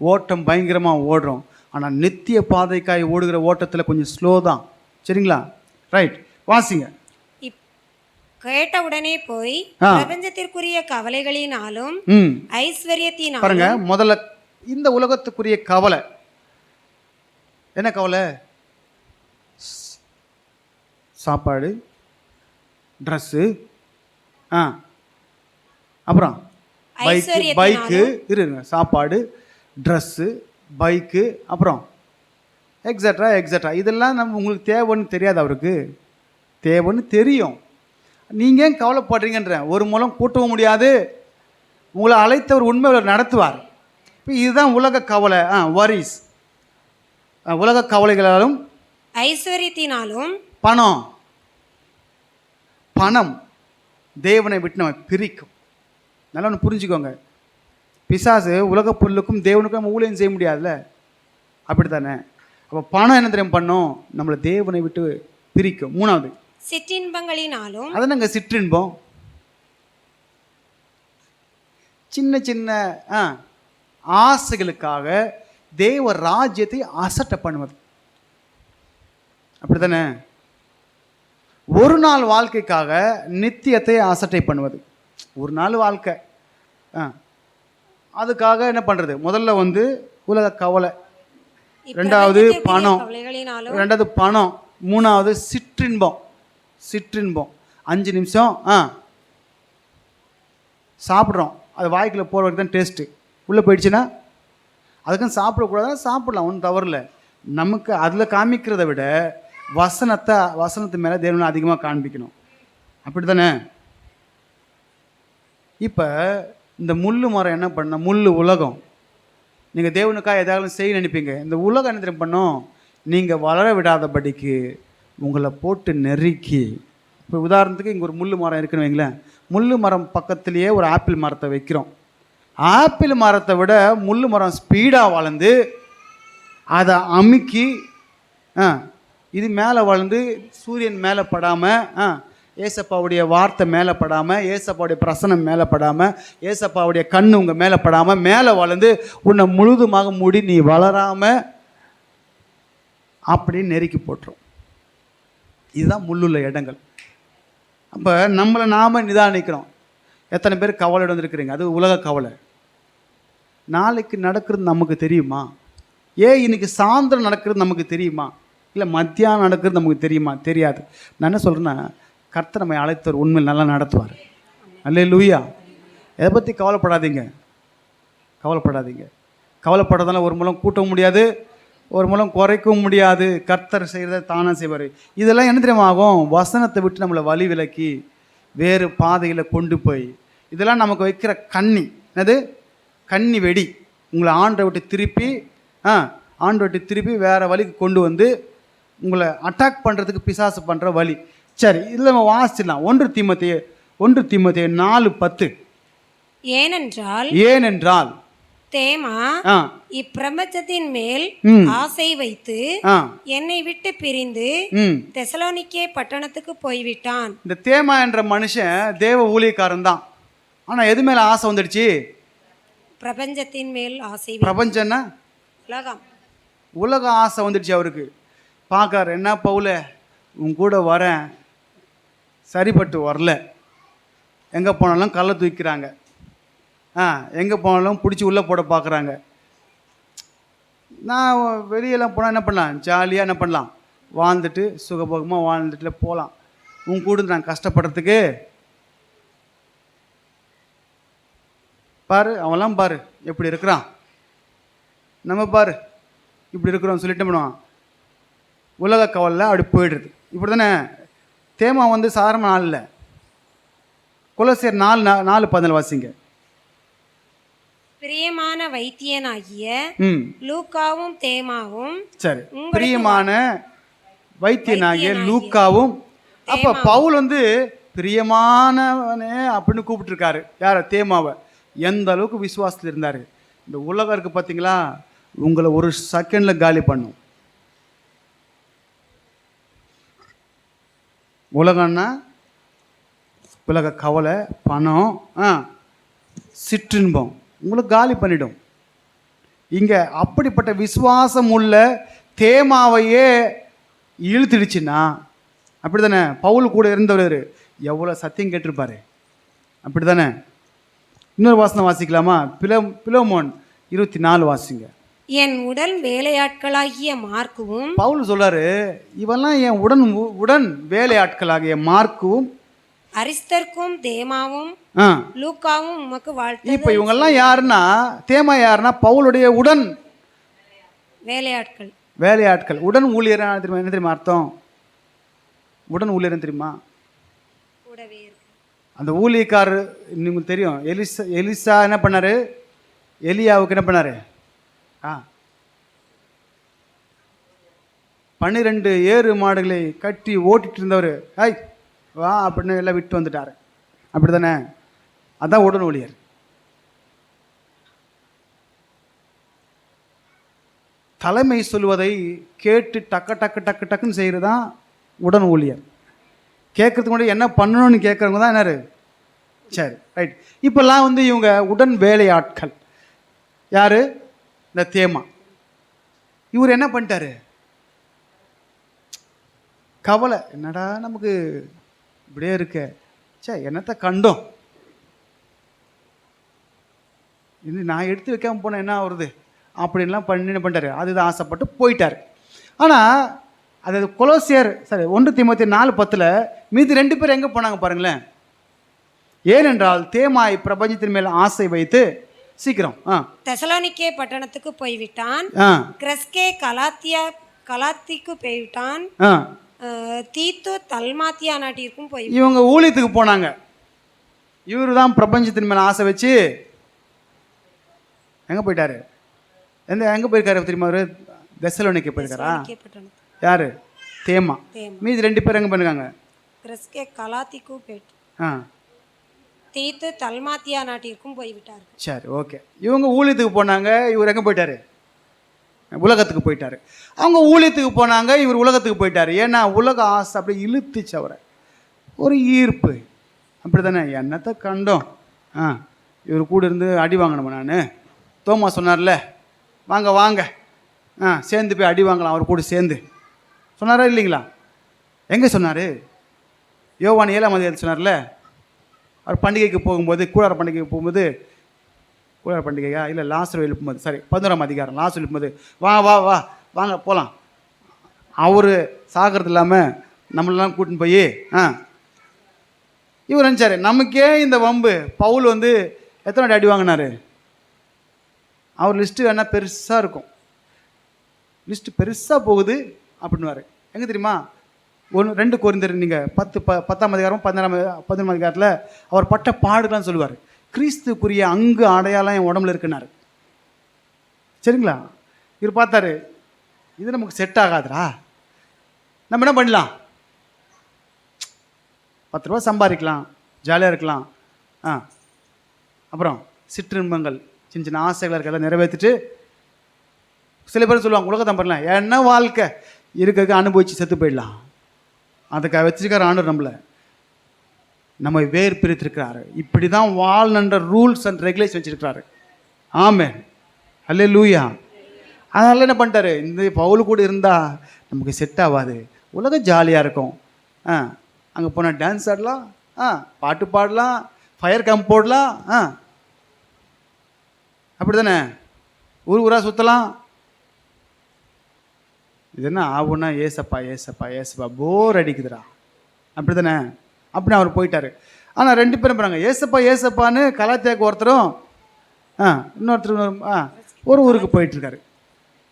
Speaker 1: ஓட்டம் பயங்கரமாக ஓடுறோம். ஆனால் நித்திய பாதைக்காய் ஓடுகிற ஓட்டத்தில் கொஞ்சம் ஸ்லோ தான். சரிங்களா? ரைட், வாசிங்க.
Speaker 2: கேட்டவுடனே போய் பிரபஞ்சத்திற்குரிய கவலைகளினாலும் ஐஸ்வர்யத்தினாலும்.
Speaker 1: பாருங்க, முதல்ல இந்த உலகத்துக்குரிய கவலை என்ன கவலை? சாப்பாடு, ட்ரெஸ்ஸு, அப்புறம் பைக்கு இருங்க, சாப்பாடு, ட்ரெஸ்ஸு, பைக்கு, அப்புறம் எக்ஸட்ரா எக்ஸட்ரா. இதெல்லாம் நம்ம உங்களுக்கு தேவைன்னு தெரியாது, அவருக்கு தேவைன்னு தெரியும். நீங்கள் ஏன் கவலைப்படுறீங்கன்ற ஒரு மூலம் கூட்டவும் முடியாது. உங்களை அழைத்தவர் உண்மையில் நடத்துவார். இப்போ இதுதான் உலக கவலை, வரிஸ். உலக கவலைகளாலும்
Speaker 2: ஐஸ்வர்யத்தினாலும்.
Speaker 1: பணம் தேவனை விட்டு நம்ம பிரிக்கும். நல்லா ஒன்று புரிஞ்சுக்கோங்க, பிசாசு உலக பொருளுக்கும் தேவனுக்கும் நம்ம ஊழியம் செய்ய முடியாதுல்ல, அப்படி தானே? அப்போ பணம் என்ன தெரியும் பண்ணும்? நம்மளை தேவனை விட்டு பிரிக்கும். மூணாவது,
Speaker 2: சிற்றின்பங்களினாலும்.
Speaker 1: அதனாங்க சிற்றின்பம், சின்ன சின்ன ஆசைகளுக்காக தேவ ராஜ்யத்தை அசட்டை பண்ணுவது, அப்படி தானே? ஒரு நாள் வாழ்க்கைக்காக நித்தியத்தை அசட்டை பண்ணுவது. ஒரு நாள் வாழ்க்கை, அதுக்காக என்ன பண்ணுறது? முதல்ல வந்து உலக கவலை, ரெண்டாவது பணம், மூணாவது சிற்றின்பம். 5 நிமிஷம் சாப்பிட்றோம், அது வாய்க்குள்ள போகிற வரைக்கும் தான் டேஸ்ட்டு. உள்ளே போயிடுச்சுன்னா அதுக்கும் சாப்பிடக்கூடாது, சாப்பிடலாம், ஒன்றும் தவறில்லை. நமக்கு அதில் காமிக்கிறத விட வசனத்து மேலே தேவனை அதிகமாக காண்பிக்கணும், அப்படி தானே? இப்போ இந்த முள் மரம் என்ன பண்ண? முள் உலகம். நீங்கள் தேவனுக்காக எதாவது செய்ய நினைப்பீங்க. இந்த உலகம் என்ன தெரியும் பண்ணும்? நீங்கள் வளர விடாதபடிக்கு உங்களை போட்டு நெருக்கி. இப்போ உதாரணத்துக்கு இங்கே ஒரு முள் மரம் இருக்குன்னு வைங்களேன். முள் மரம் பக்கத்துலேயே ஒரு ஆப்பிள் மரத்தை வைக்கிறோம். ஆப்பிள் மரத்தை விட முள் மரம் ஸ்பீடாக வளர்ந்து அதை அமுக்கி இது மேலே வளர்ந்து சூரியன் மேலே படாமல், ஏசப்பாவுடைய வார்த்தை மேலே படாமல், ஏசப்பாவுடைய பிரசனம் மேலே படாமல், ஏசப்பாவுடைய கண்ணு உங்கள் மேலே படாமல் மேலே வளர்ந்து உன்னை முழுதுமாக மூடி நீ வளராமல் அப்படின்னு நெருக்கி போட்டுரும். இதுதான் முள்ளுள்ள இடங்கள். அப்போ நம்மளை நாம் நிதானிக்கிறோம். எத்தனை பேர் கவலையோடு வந்துருக்குறீங்க? அது உலக கவலை. நாளைக்கு நடக்கிறது நமக்கு தெரியுமா? இன்னைக்கு சாயந்தரம் நடக்கிறது நமக்கு தெரியுமா? இல்லை மத்தியானம் நடக்கிறது நமக்கு தெரியுமா? தெரியாது. நான் என்ன சொல்கிறேன்னா, கர்த்தர் நம்மை அழைத்தவர் உண்மையில் நல்லா நடத்துவார். அல்லேலூயா. எதை பற்றி கவலைப்படாதீங்க. கவலைப்படுறதால ஒரு மூலம் கூட்டவும் முடியாது, ஒரு மூலம் குறைக்கவும் முடியாது. கர்த்தர் செய்கிறத தானே செய்வார். இதெல்லாம் என்ன தெரியுமா ஆகும்? வசனத்தை விட்டு நம்மளை வழி விலக்கி வேறு பாதையில் கொண்டு போய், இதெல்லாம் நமக்கு வைக்கிற கண்ணி. என்னது? கண்ணி வெடி. உங்களை ஆண்டை விட்டு திருப்பி வேறு வழிக்கு கொண்டு வந்து உங்களை அட்டாக் பண்ணுறதுக்கு பிசாசு பண்ணுற வழி. சரி, இதில் நம்ம வாசிச்சிடலாம். 1 தீமோத்தேயு 4:10. ஏனென்றால்
Speaker 2: தேமா இப்பிரபஞ்சத்தின் மேல் ஆசை வைத்து என்னை விட்டு பிரிந்து தெசலோனிக்கே பட்டணத்துக்கு போய்விட்டான்.
Speaker 1: இந்த தேமா என்ற மனுஷன் தேவ ஊழியக்காரன் தான். ஆனால் எது மேலே ஆசை வந்துடுச்சு?
Speaker 2: பிரபஞ்சத்தின் மேல் ஆசை.
Speaker 1: பிரபஞ்சம்னா உலக ஆசை வந்துடுச்சு அவருக்கு. பார்க்கார், என்ன பவுல உன் கூட வரேன், சரிப்பட்டு வரல. எங்கே போனாலும் கல்லை தூக்கிறாங்க, எங்கே போனாலும் பிடிச்சி உள்ளே போட பார்க்குறாங்க. நான் வெளியெல்லாம் போனால் என்ன பண்ணலாம்? ஜாலியாக என்ன பண்ணலாம்? வாழ்ந்துட்டு சுகபோகமாக வாழ்ந்துட்டு போகலாம். உன் கூட நான் கஷ்டப்படுறதுக்கு பாரு, அவன்லாம் பாரு எப்படி இருக்கிறான், நம்ம பாரு இப்படி இருக்கிறோம் சொல்லிட்டு பண்ணுவான். உலக கவலில் அப்படி போயிடுறது. இப்படி தானே தேமா வந்து சாதாரண நாள் இல்லை. கொலோசியர் 4:14 வாசிங்க.
Speaker 2: பிரியமான வைத்தியனாகிய லூக்காவும் தேமாவும்.
Speaker 1: சரி, பிரியமான வைத்தியனாகிய லூக்காவும். அப்போ பவுல் வந்து பிரியமானவனே அப்படின்னு கூப்பிட்டுருக்காரு. யாரை? தேமாவை. எந்த அளவுக்கு விசுவாசத்தில் இருந்தார். இந்த உலகம் இருக்குது பார்த்தீங்களா, உங்களை ஒரு செகண்டில் காலி பண்ணும். உலகம்னா உலக கவலை, பணம், சிற்றின்பம் உங்களுக்கு காலி பண்ணிடும். இங்கே அப்படிப்பட்ட விசுவாசம் உள்ள தேமாவையே இழுத்துடுச்சுன்னா அப்படி தானே? பவுல் கூட இருந்தவர் எவ்வளோ சத்தியம் கேட்டிருப்பாரு. அப்படி தானே? இன்னொரு வாசனை வாசிக்கலாமா? பிலோமோன் 24 வாசிங்க.
Speaker 2: என் உடன் வேலையாட்களாகிய மார்க்குவும்.
Speaker 1: பவுல் சொல்றாரு, இவெல்லாம் என் உடன் வேலையாட்களாகிய மார்க்குவும்
Speaker 2: அரிஸ்தர்க்கும் தேமாவும் லூக்காவும் உமக்கு வாழ்த்து.
Speaker 1: இப்போ இவங்கெல்லாம் யாருன்னா, தேமா யாருன்னா பவுலுடைய உடன் வேலையாட்கள். உடன் ஊழியர் தெரியுமா? என்ன தெரியுமா அர்த்தம்? உடன் ஊழியர் தெரியுமா? அந்த ஊழியக்காரர் உங்களுக்கு தெரியும். எலிசா என்ன பண்ணாரு? எலியாவுக்கு என்ன பண்ணாரு? 12 ஏறு மாடுகளை கட்டி ஓட்டிட்டு இருந்தவர் வா அப்படின்னு எல்லாம் விட்டு வந்துட்டார். அப்படி தானே? அதான் உடன் ஊழியர். தலைமை சொல்வதை கேட்டு டக்குன்னு செய்கிறது தான் உடன் ஊழியர். கேட்கறதுக்கு முன்னாடி என்ன பண்ணணும்னு கேட்குறவங்க தான் என்னாரு? சரி, ரைட். இப்போல்லாம் வந்து இவங்க உடன் வேலையாட்கள். யார்? இந்த தேமா. இவர் என்ன பண்ணிட்டாரு? கவலை, என்னடா நமக்கு இப்படியே இருக்க, என்னத்தை கண்டோம், இது நான் எடுத்து வைக்காம போனேன் என்ன ஆகுறது அப்படின்லாம் என்ன பண்ணிட்டாரு? அதுதான் ஆசைப்பட்டு போயிட்டார். ஆனால் அது கொலோசியர் 1 தீமோத்தேயு 4:10 மீதி 2 பேர் எங்கே போனாங்க பாருங்களேன். ஏனென்றால் தேமாய் பிரபஞ்சத்தின் மேல் ஆசை வைத்து சீக்கிரம்
Speaker 2: தெசலோனிக்கே பட்டணத்துக்கு போய்விட்டான். கிரெஸ்கே கலாத்திக்கு போய்விட்டான். தீத்து தல்மாத்தியா நாட்டிற்கும் போய்.
Speaker 1: இவங்க ஊழியத்துக்கு போனாங்க. இவரு தான் பிரபஞ்சத்தின் மேல ஆசை வச்சு எங்கே போயிட்டாரு? எங்கே போயிருக்காரு தெரியுமா? அவர் தெசலோனிக்கே போயிருக்காரா?
Speaker 2: தெசலோனிக்கே பட்டணம்.
Speaker 1: யாரு? தேமா.
Speaker 2: தேமா.
Speaker 1: மீதி 2 பேர் எங்கே பண்ணிருக்காங்க?
Speaker 2: கிறிஸ்கே கலாத்திக்கு போயிட்டு
Speaker 1: ஆ
Speaker 2: தீத்து தல்மாத்தியா நாட்டிற்கும் போய்விட்டார்கள்.
Speaker 1: சரி, ஓகே. இவங்க ஊழியத்துக்கு போனாங்க, இவர் எங்கே போயிட்டாரு? உலகத்துக்கு போயிட்டாரு. அவங்க ஊழியத்துக்கு போனாங்க, இவர் உலகத்துக்கு போயிட்டாரு. ஏன்னா உலக ஆசை அப்படி இழுத்துச்சு அவரை, ஒரு ஈர்ப்பு. அப்படி தானே? என்னத்தை கண்டோம். இவர் கூட இருந்து அடி வாங்கணுமா? நான் தோமா சொன்னார்ல, வாங்க வாங்க சேர்ந்து போய் அடி வாங்கலாம் அவர் கூட சேர்ந்து சொன்னாரா இல்லைங்களா? எங்கே சொன்னார்? யோவான் 7ஆம் அதிகாரத்தில் சொன்னார்ல, அவர் பண்டிகைக்கு போகும்போது, கூடார பண்டிகைக்கு போகும்போது, கூடார பண்டிகையா இல்லை லாசரு எழுப்பும்போது, சரி 11ஆம் அதிகாரம் லாசரு எழுப்பும்போது, வா வா வா வாங்க போகலாம். அவர் சாகிறது இல்லாமல் நம்மளெல்லாம் கூட்டின்னு போய் இவர் நினச்சாரு நமக்கே இந்த வம்பு. பவுல் வந்து எத்தனை அடி வாங்கினார்? அவர் லிஸ்ட்டு வேணால் பெருசாக இருக்கும், லிஸ்ட்டு பெருசாக போகுது அப்படின்னுவார். எங்கே தெரியுமா? 2 கொரிந்தியர் நீங்கள் 10ஆம் அதிகாரம் 11ஆம் அதிகாரத்தில் அவர் பட்ட பாடுகள்லாம் சொல்லுவார். கிறிஸ்துக்குரிய அங்கு அடையாளம் என் உடம்புல இருக்குன்னாரு. சரிங்களா? இவர் பார்த்தாரு, இது நமக்கு செட் ஆகாதுரா, நம்ம என்ன பண்ணலாம்? 10 ரூபா சம்பாதிக்கலாம், ஜாலியாக இருக்கலாம், அப்புறம் சிற்றின்பங்கள் சின்ன சின்ன ஆசைகள் இருக்கிறத நிறைவேற்றிட்டு, சில பேர் சொல்லுவாங்க உலகத்தை பண்ணலாம், என்ன வாழ்க்கை இருக்க அனுபவித்து செத்து போயிடலாம். அதுக்காக வச்சிருக்காரு ஆண்டவர் நம்ம வேறு பிரித்திருக்கிறாரு. இப்படி தான் வாழணுன்ற ரூல்ஸ் அண்ட் ரெகுலேஷன் வச்சிருக்கிறாரு. ஆமென், அல்லேலூயா. அதனால என்ன பண்ணிட்டாரு, இந்த பவுல் கூட இருந்தால் நமக்கு செட் ஆகாது, உலகம் ஜாலியாக இருக்கும், அங்கே போனால் டான்ஸ் ஆடலாம், பாட்டு பாடலாம், ஃபயர் கேம்ப் போடலாம், அப்படி தானே ஊர் ஊராக சுற்றலாம். இது என்ன ஆகுன்னா, ஏசப்பா ஏசப்பா ஏசப்பா போர் அடிக்குதுடா, அப்படி தானே? அப்படின்னு அவர் போயிட்டார். ஆனால் 2 பேரும் போகிறாங்க, ஏசப்பா ஏசப்பான்னு கலாத்தியாவுக்கு ஒருத்தரும் இன்னொருத்தர் ஒரு ஊருக்கு போயிட்டுருக்காரு.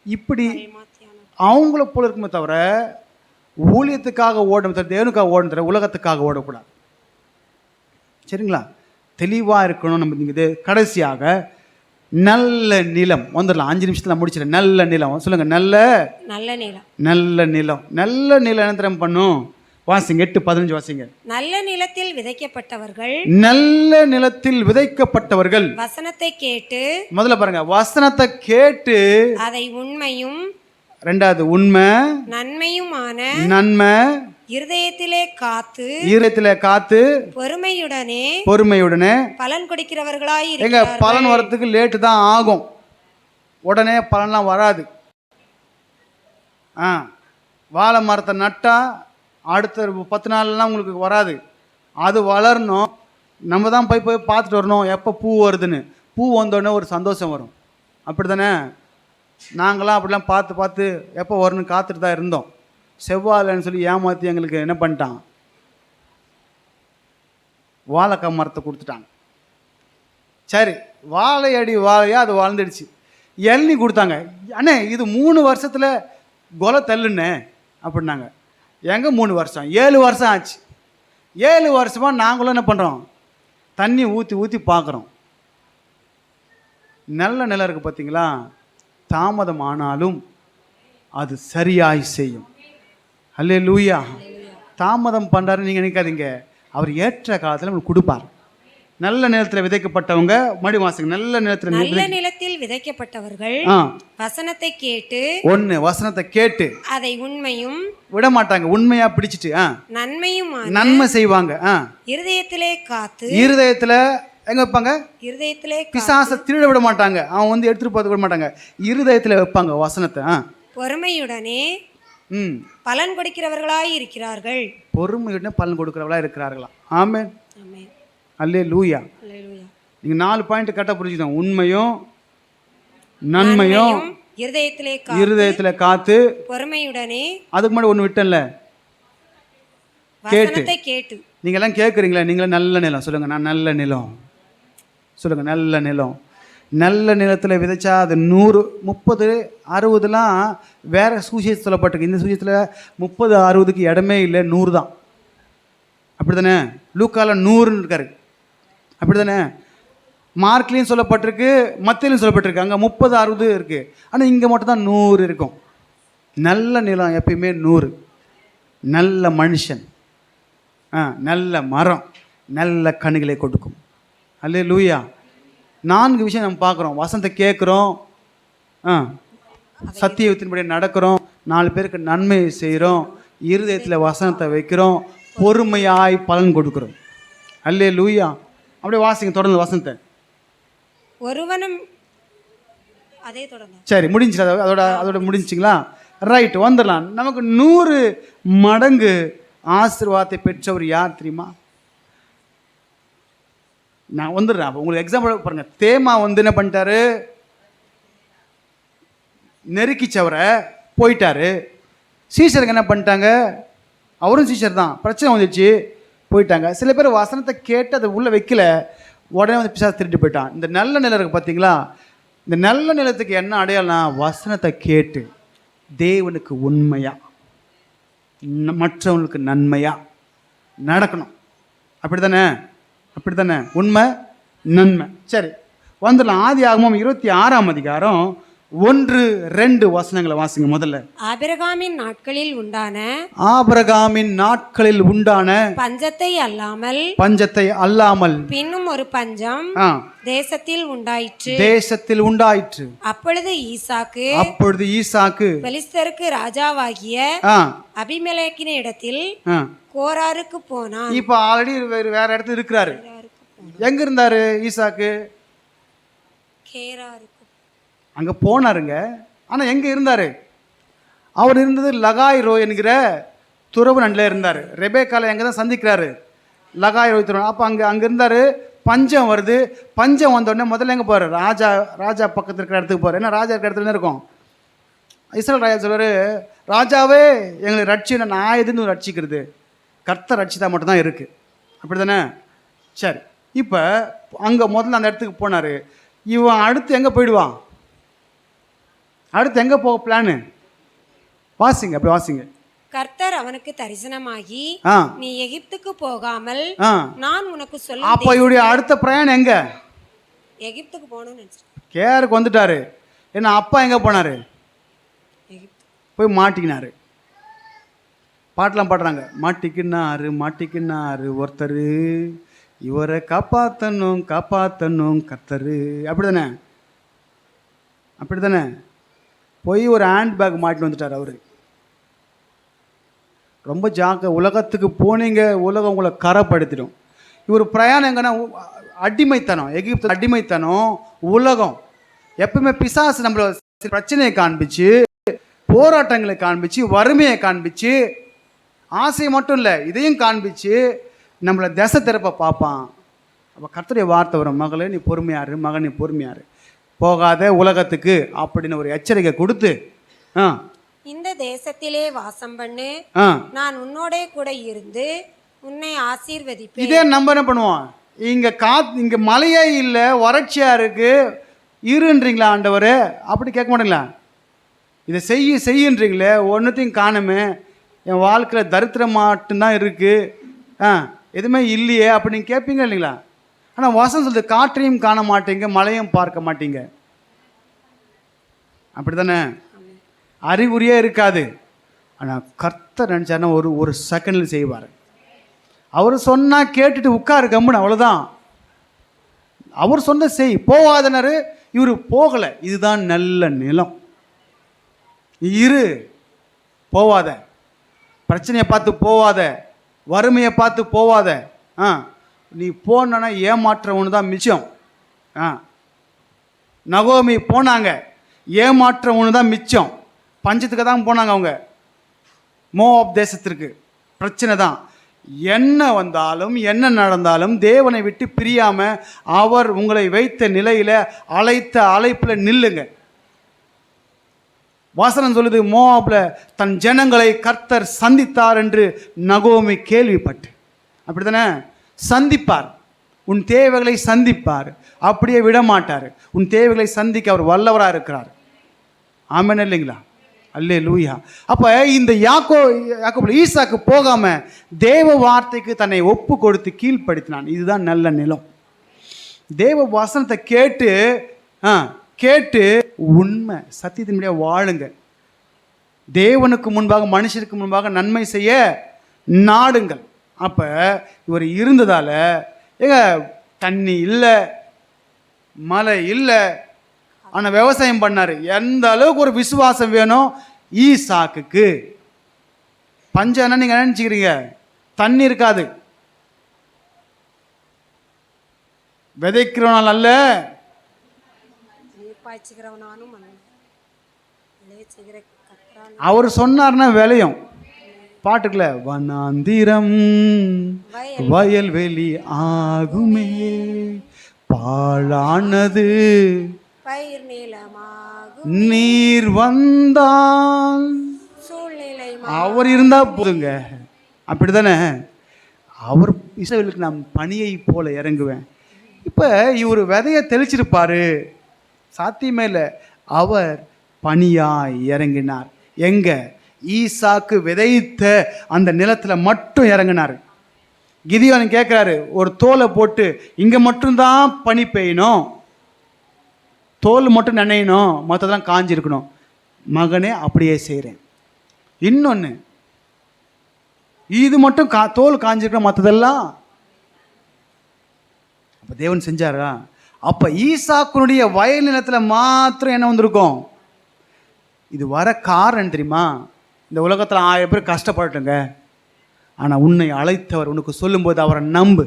Speaker 1: இப்படி அவங்கள போல இருக்குமே தவிர ஊழியத்துக்காக ஓடணும் தவிர, தேவனுக்காக ஓடணும் தவிர உலகத்துக்காக ஓடக்கூடாது. சரிங்களா? தெளிவாக இருக்கணும். நம்ம இது கடைசியாக நல்ல நிலம் வந்துடலாம். 5 நிமிஷத்தில் முடிச்சிடறேன். நல்ல நிலம் சொல்லுங்க. நல்ல
Speaker 2: நிலம்.
Speaker 1: நல்ல நிலம். நல்ல நிலம் என்ன திறம் பண்ணும்? வாசிங்க 8:15 வாசிங்க.
Speaker 2: நல்ல நிலத்தில் விதைக்கப்பட்டவர்கள்,
Speaker 1: நல்ல நிலத்தில் விதைக்கப்பட்டவர்கள்
Speaker 2: வசனத்தை கேட்டு,
Speaker 1: முதல்ல பாருங்க, வசனத்தை கேட்டு
Speaker 2: அதை உண்மையும்,
Speaker 1: 2வது உண்மை
Speaker 2: நன்மையுமான
Speaker 1: நன்மை
Speaker 2: இருதயத்திலே காத்து பொறுமையுடனே பலன் கொடுக்கிறவர்களாய்
Speaker 1: எங்க பலன் வரத்துக்கு லேட்டு தான் ஆகும், உடனே பலன்லாம் வராது. வாழை மரத்தை நட்டா அடுத்த 10 நாள்லாம் உங்களுக்கு வராது, அது வளரணும். நம்ம தான் போய் பார்த்துட்டு வரணும் எப்போ பூ வருதுன்னு. பூ வந்தோடனே ஒரு சந்தோஷம் வரும், அப்படி தானே? நாங்களாம் அப்படிலாம் பார்த்து எப்போ வரணும்னு காத்துட்டு தான் இருந்தோம். செவ்வாழைன்னு சொல்லி ஏமாற்றி எங்களுக்கு என்ன பண்ணிட்டான், வாழைக்காய் மரத்தை கொடுத்துட்டாங்க. சரி, வாழையா அது வாழ்ந்துடுச்சு. இளநீ கொடுத்தாங்க, அண்ணே இது 3 வருஷத்தில் கொலை தள்ளுண்ணே அப்படின்னாங்க. எங்கே 3 வருஷம்? 7 வருஷம் ஆச்சு. 7 வருஷமாக நாங்களும் என்ன பண்ணுறோம், தண்ணி ஊற்றி பார்க்குறோம். நல்ல நிலம் இருக்குது பார்த்தீங்களா? தாமதம் ஆனாலும் அது சரியாய் செய்யும். அல்லேலூயா. தாமதம் பண்ணுறாரு நீங்கள் நினைக்காதீங்க, அவர் ஏற்ற காலத்தில் உங்களுக்கு கொடுப்பார். நல்ல நிலத்தில் விதைக்கப்பட்டவங்க மடி மாசங்க. நல்ல
Speaker 2: நிலத்தில் விதைக்கப்பட்டவர்கள் வசனத்தை கேட்டு,
Speaker 1: வசனத்தை கேட்டு
Speaker 2: அதை உண்மையும்
Speaker 1: விட மாட்டாங்க, உண்மையா பிடிச்சிட்டு
Speaker 2: நன்மையும்
Speaker 1: நன்மை செய்வாங்க. இருதயத்துல எங்க வைப்பாங்க?
Speaker 2: இருதயத்திலே.
Speaker 1: பிசாசை திருட விட மாட்டாங்க, அவன் வந்து எடுத்துட்டு போக விட மாட்டாங்க, இருதயத்துல வைப்பாங்க வசனத்தை.
Speaker 2: பொறுமையுடனே பலன் கொடுக்கிறவர்களாய் இருக்கிறார்கள்.
Speaker 1: பொறுமையுடனே பலன் கொடுக்கிறவர்களாய் இருக்கிறார்களா? ஆமென், அல்லேலூயா. நீங்க 4 பாயிண்ட் கரெக்டா புரிஞ்சுக்கணும். உண்மையும் நன்மையும் இருதயத்திலே காத்து பொறுமையுடனே. அதுக்கு முன்னாடி ஒன்று விட்டேன்ல, கேட்டு. நீங்க எல்லாம் கேட்குறீங்களா? நீங்களே நல்ல நிலம் சொல்லுங்க. நான் நல்ல நிலம் சொல்லுங்க. நல்ல நிலம். நல்ல நிலத்தில் விதைச்சா அது 100, 30, 60லாம் வேற சூசியத்தில் சொல்லப்பட்டிருக்கு. இந்த சூசியத்தில் 30, 60க்கு இடமே இல்லை, 100 தான். அப்படி தானே? லூக்கால 100ன்னு இருக்காரு, அப்படி தானே? மார்க்லேயும் சொல்லப்பட்டிருக்கு, மத்தியிலையும் சொல்லப்பட்டிருக்கு. அங்கே 30, 60 இருக்குது, ஆனால் இங்கே மட்டும் தான் 100 இருக்கும். நல்ல நிலம் எப்பயுமே 100, நல்ல மனுஷன், நல்ல மரம், நல்ல கனிகளை கொடுக்கும். அல்லேலூயா. 4 விஷயம் நம்ம பார்க்குறோம். வசனத்தை கேட்குறோம், சத்தியத்தின்படி நடக்கிறோம், 4 பேருக்கு நன்மை செய்கிறோம், இருதயத்தில் வசனத்தை வைக்கிறோம், பொறுமையாய் பலன் கொடுக்குறோம். அல்லேலூயா. அப்படியே வாசிங்க தொடர்ந்து வசனத்தை.
Speaker 2: ஒருவனும் அதே தொடர்ந்து.
Speaker 1: சரி, முடிஞ்சிச்சு. அதோட முடிஞ்சிங்களா? ரைட், வந்துடலாம். நமக்கு 100 மடங்கு ஆசீர்வாதத்தை பெற்றவர் யார் தெரியுமா? நான் வந்துடுறேன். அப்போ உங்களுக்கு எக்ஸாம்பிள் பாருங்க. தேமா என்ன பண்ணிட்டாரு? நெருக்கிச்சவரை போயிட்டாரு. சீஷருக்கு என்ன பண்ணிட்டாங்க? அவரும் சீஷர் தான், பிரச்சனை வந்துச்சு, போயிட்டாங்க. சில பேர் வசனத்தை கேட்டு அதை உள்ளே வைக்கல, உடனே பிசாசு திருட்டு போயிட்டான். இந்த நல்ல நிலம் இருக்குது பார்த்தீங்களா? இந்த நல்ல நிலத்துக்கு என்ன அடையாளம்? வசனத்தை கேட்டு தேவனுக்கு உண்மையா, மற்றவங்களுக்கு நன்மையா நடக்கணும். அப்படி தானே? உண்மை நன்மை. சரி, வந்துடலாம். ஆதியாகமம் 26ஆம் அதிகாரம் 1-2 வசனங்களை வாசிங்க முதல்ல.
Speaker 2: ஆபிரகாமின் நாட்களில் உண்டான பஞ்சத்தை அல்லாமல் பின்னும் ஒரு பஞ்சம் தேசத்தில் உண்டாயிற்று. அப்பொழுது ஈசாக்கு பெலிஸ்தருக்கு ராஜாவாகிய அபிமெலேக்கின் இடத்தில் கோராருக்கு போனான்.
Speaker 1: இப்ப ஆல்ரெடி வேற இடத்துல இருக்கிறாரு. எங்க இருந்தாரு ஈசாக்கு?
Speaker 2: கேராருக்கு
Speaker 1: அங்கே போனாருங்க. ஆனால் எங்கே இருந்தார்? அவர் இருந்தது லகாய்ரோ என்கிற துறவு நண்டில் இருந்தார். ரெபேக்காலை அங்கே தான் சந்திக்கிறாரு, லகாய்ரோ துறவு. அப்போ அங்கே இருந்தார். பஞ்சம் வருது. பஞ்சம் வந்தோடனே முதல்ல எங்கே போகிறார்? ராஜா பக்கத்தில் இருக்கிற இடத்துக்கு போகிறார். ஏன்னா ராஜா இருக்கிற இடத்துல என்ன இருக்கும்? இஸ்ரேல் ராஜா சொல்வார், ராஜாவே எங்களை ரட்சி, நான் எதுன்னு ரட்சிக்கிறது, கர்த்தர் ரட்சித்தா மட்டும்தான் இருக்குது. அப்படி தானே? சரி, இப்போ அங்கே முதல்ல அந்த இடத்துக்கு போனார். இவன் அடுத்து எங்கே போயிடுவான்? அடுத்து எங்கே போக பிளானு? வாசிங்க, அப்படி வாசிங்க.
Speaker 2: கர்த்தர் அவனுக்கு தரிசனமாகி, நீ எகிப்துக்கு போகாமல் நான் உனக்கு சொல்ல.
Speaker 1: அப்போ இவருடைய அடுத்த பிரயாணம் எங்க?
Speaker 2: எகிப்துக்கு போகணும்னு
Speaker 1: கேருக்கு வந்துட்டாரு. ஏன்னா அப்பா எங்கே போனார்? போய் மாட்டிக்கினாரு. பாட்டெலாம் பாடுறாங்க, மாட்டிக்கினாரு ஒருத்தர், இவரை காப்பாற்றணும் கர்த்தர். அப்படி தானே? போய் ஒரு ஹேண்ட் பேக் மாட்டின்னு வந்துட்டார் அவர். ரொம்ப உலகத்துக்கு போனீங்க, உலகம் உங்களை கரைப்படுத்திடும். இவர் பிரயாணம் எங்கன்னா அடிமைத்தனம், எகிப்து அடிமைத்தனம், உலகம். எப்பவுமே பிசாசு நம்மள பிரச்சனையை காண்பிச்சு, போராட்டங்களை காண்பிச்சு, வறுமையை காண்பிச்சு, ஆசையை மட்டும் இல்லை இதையும் காண்பிச்சு நம்மளை திசை திறப்ப பார்ப்பான். அப்போ கர்த்தருடைய வார்த்தை வரும், மகளே நீ பொறுமையாரு, மகன் நீ பொறுமையாரு, போகாத உலகத்துக்கு அப்படின்னு ஒரு எச்சரிக்கை கொடுத்து,
Speaker 2: இந்த தேசத்திலே வாசம் பண்ணு, நான் உன்னோட கூட இருந்து உன்னை ஆசீர்வதிப்பேன்.
Speaker 1: இதே நம்ம என்ன பண்ணுவோம்? இங்க மழையே இல்லை, வறட்சியா இருக்கு, இருன்றீங்களா ஆண்டவர்? அப்படி கேட்க மாட்டீங்களா? இதை செய்யுன்றீங்களே, ஒன்றுத்தையும் காணுமே, என் வாழ்க்கையில் தரித்திரம் மட்டும்தான் இருக்கு, எதுவுமே இல்லையே அப்படின்னு கேட்பீங்க இல்லைங்களா? ஆனால் வசனம் சொல்லுது, காற்றையும் காண மாட்டீங்க, மழையும் பார்க்க மாட்டீங்க. அப்படி தானே? அறிகுறியே இருக்காது. ஆனால் கர்த்தர் நினச்சாருன்னா ஒரு செகண்டில் செய்வார். அவர் சொன்னால் கேட்டுட்டு உட்காரு கம்முன்னு, அவ்வளோதான். அவர் சொன்ன செய். போகாதனர், இவர் போகலை. இதுதான் நல்ல நிலம். இரு, போவாத, பிரச்சனையை பார்த்து போவாத, வறுமையை பார்த்து போவாத. நீ போனா ஏமாற்றவனு தான் மிச்சம். நகோமி போனாங்க, ஏமாற்றவனு தான் மிச்சம். பஞ்சத்துக்கு தான் போனாங்க அவங்க, மோவாப் தேசத்திற்கு. பிரச்சனை தான். என்ன வந்தாலும் என்ன நடந்தாலும் தேவனை விட்டு பிரியாம அவர் உங்களை வைத்த நிலையில அழைத்த அழைப்பில் நில்லுங்க. வசனம் சொல்லுது, மோவாப்ல தன் ஜனங்களை கர்த்தர் சந்தித்தார் என்று நகோமி கேள்விப்பட்டு. அப்படித்தானே? சந்திப்பார், உன் தேவைகளை சந்திப்பார், அப்படியே விட மாட்டார். உன் தேவைகளை சந்திக்க அவர் வல்லவராக இருக்கிறார். ஆமென் இல்லைங்களா? அல்லேலூயா. அப்போ இந்த யாக்கோபு ஈசாக்கு போகாம தேவ வார்த்தைக்கு தன்னை ஒப்பு கொடுத்து கீழ்ப்படுத்தினான். இதுதான் நல்ல நிலம். தேவ வசனத்தை கேட்டு உண்மை சத்தியத்தின்படியே வாழுங்க. தேவனுக்கு முன்பாக மனுஷருக்கு முன்பாக நன்மை செய்ய நாடுங்கள். அப்போ இவர் இருந்ததால் ஏங்க தண்ணி இல்லை, மழை இல்லை, ஆனால் விவசாயம் பண்ணார். எந்த அளவுக்கு ஒரு விசுவாசம் வேணும் ஈசாக்குக்கு. பஞ்சம் என்ன நீங்கள் நினச்சிக்கிறீங்க? தண்ணி இருக்காது. விதைக்கிறவனால் அல்ல, அவர் சொன்னார்னா விளையும். பாட்டுக்குள்ள வனாந்திரம் வயல்வெளி ஆகுமே, பாழானது
Speaker 2: பயிர் நிலமாகும்,
Speaker 1: நீர் வந்தால்
Speaker 2: சூழ்நிலை
Speaker 1: அவர் இருந்தா போதுங்க. அப்படிதானே? அவர் இஸ்ரவேலுக்கு நான் பனியை போல இறங்குவேன். இப்போ இவர் விதையை தெளிச்சிருப்பாரு, சாத்தியமே இல்லை. அவர் பனியாய் இறங்கினார். எங்க? ஈசாக்கு விதைத்த அந்த நிலத்தில் மட்டும் இறங்கினார். கிதியோன் கேட்குறாரு, ஒரு தோலை போட்டு இங்கே மட்டும்தான் பனி பெய்யணும், தோல் மட்டும் நினையணும், மற்றதெல்லாம் காஞ்சிருக்கணும். மகனே அப்படியே செய்கிறேன். இன்னொன்று, இது மட்டும் தோல் காஞ்சிருக்கணும், மற்றதெல்லாம். அப்போ தேவன் செஞ்சாரா? அப்போ ஈசாக்குனுடைய வயல் நிலத்தில் மாத்திரம் என்ன வந்திருக்கும்? இது வர காரணம் தெரியுமா? இந்த உலகத்தில் 1000 பேர் கஷ்டப்பட்டுங்க, ஆனால் உன்னை அழைத்தவர் உனக்கு சொல்லும்போது அவரை நம்பு.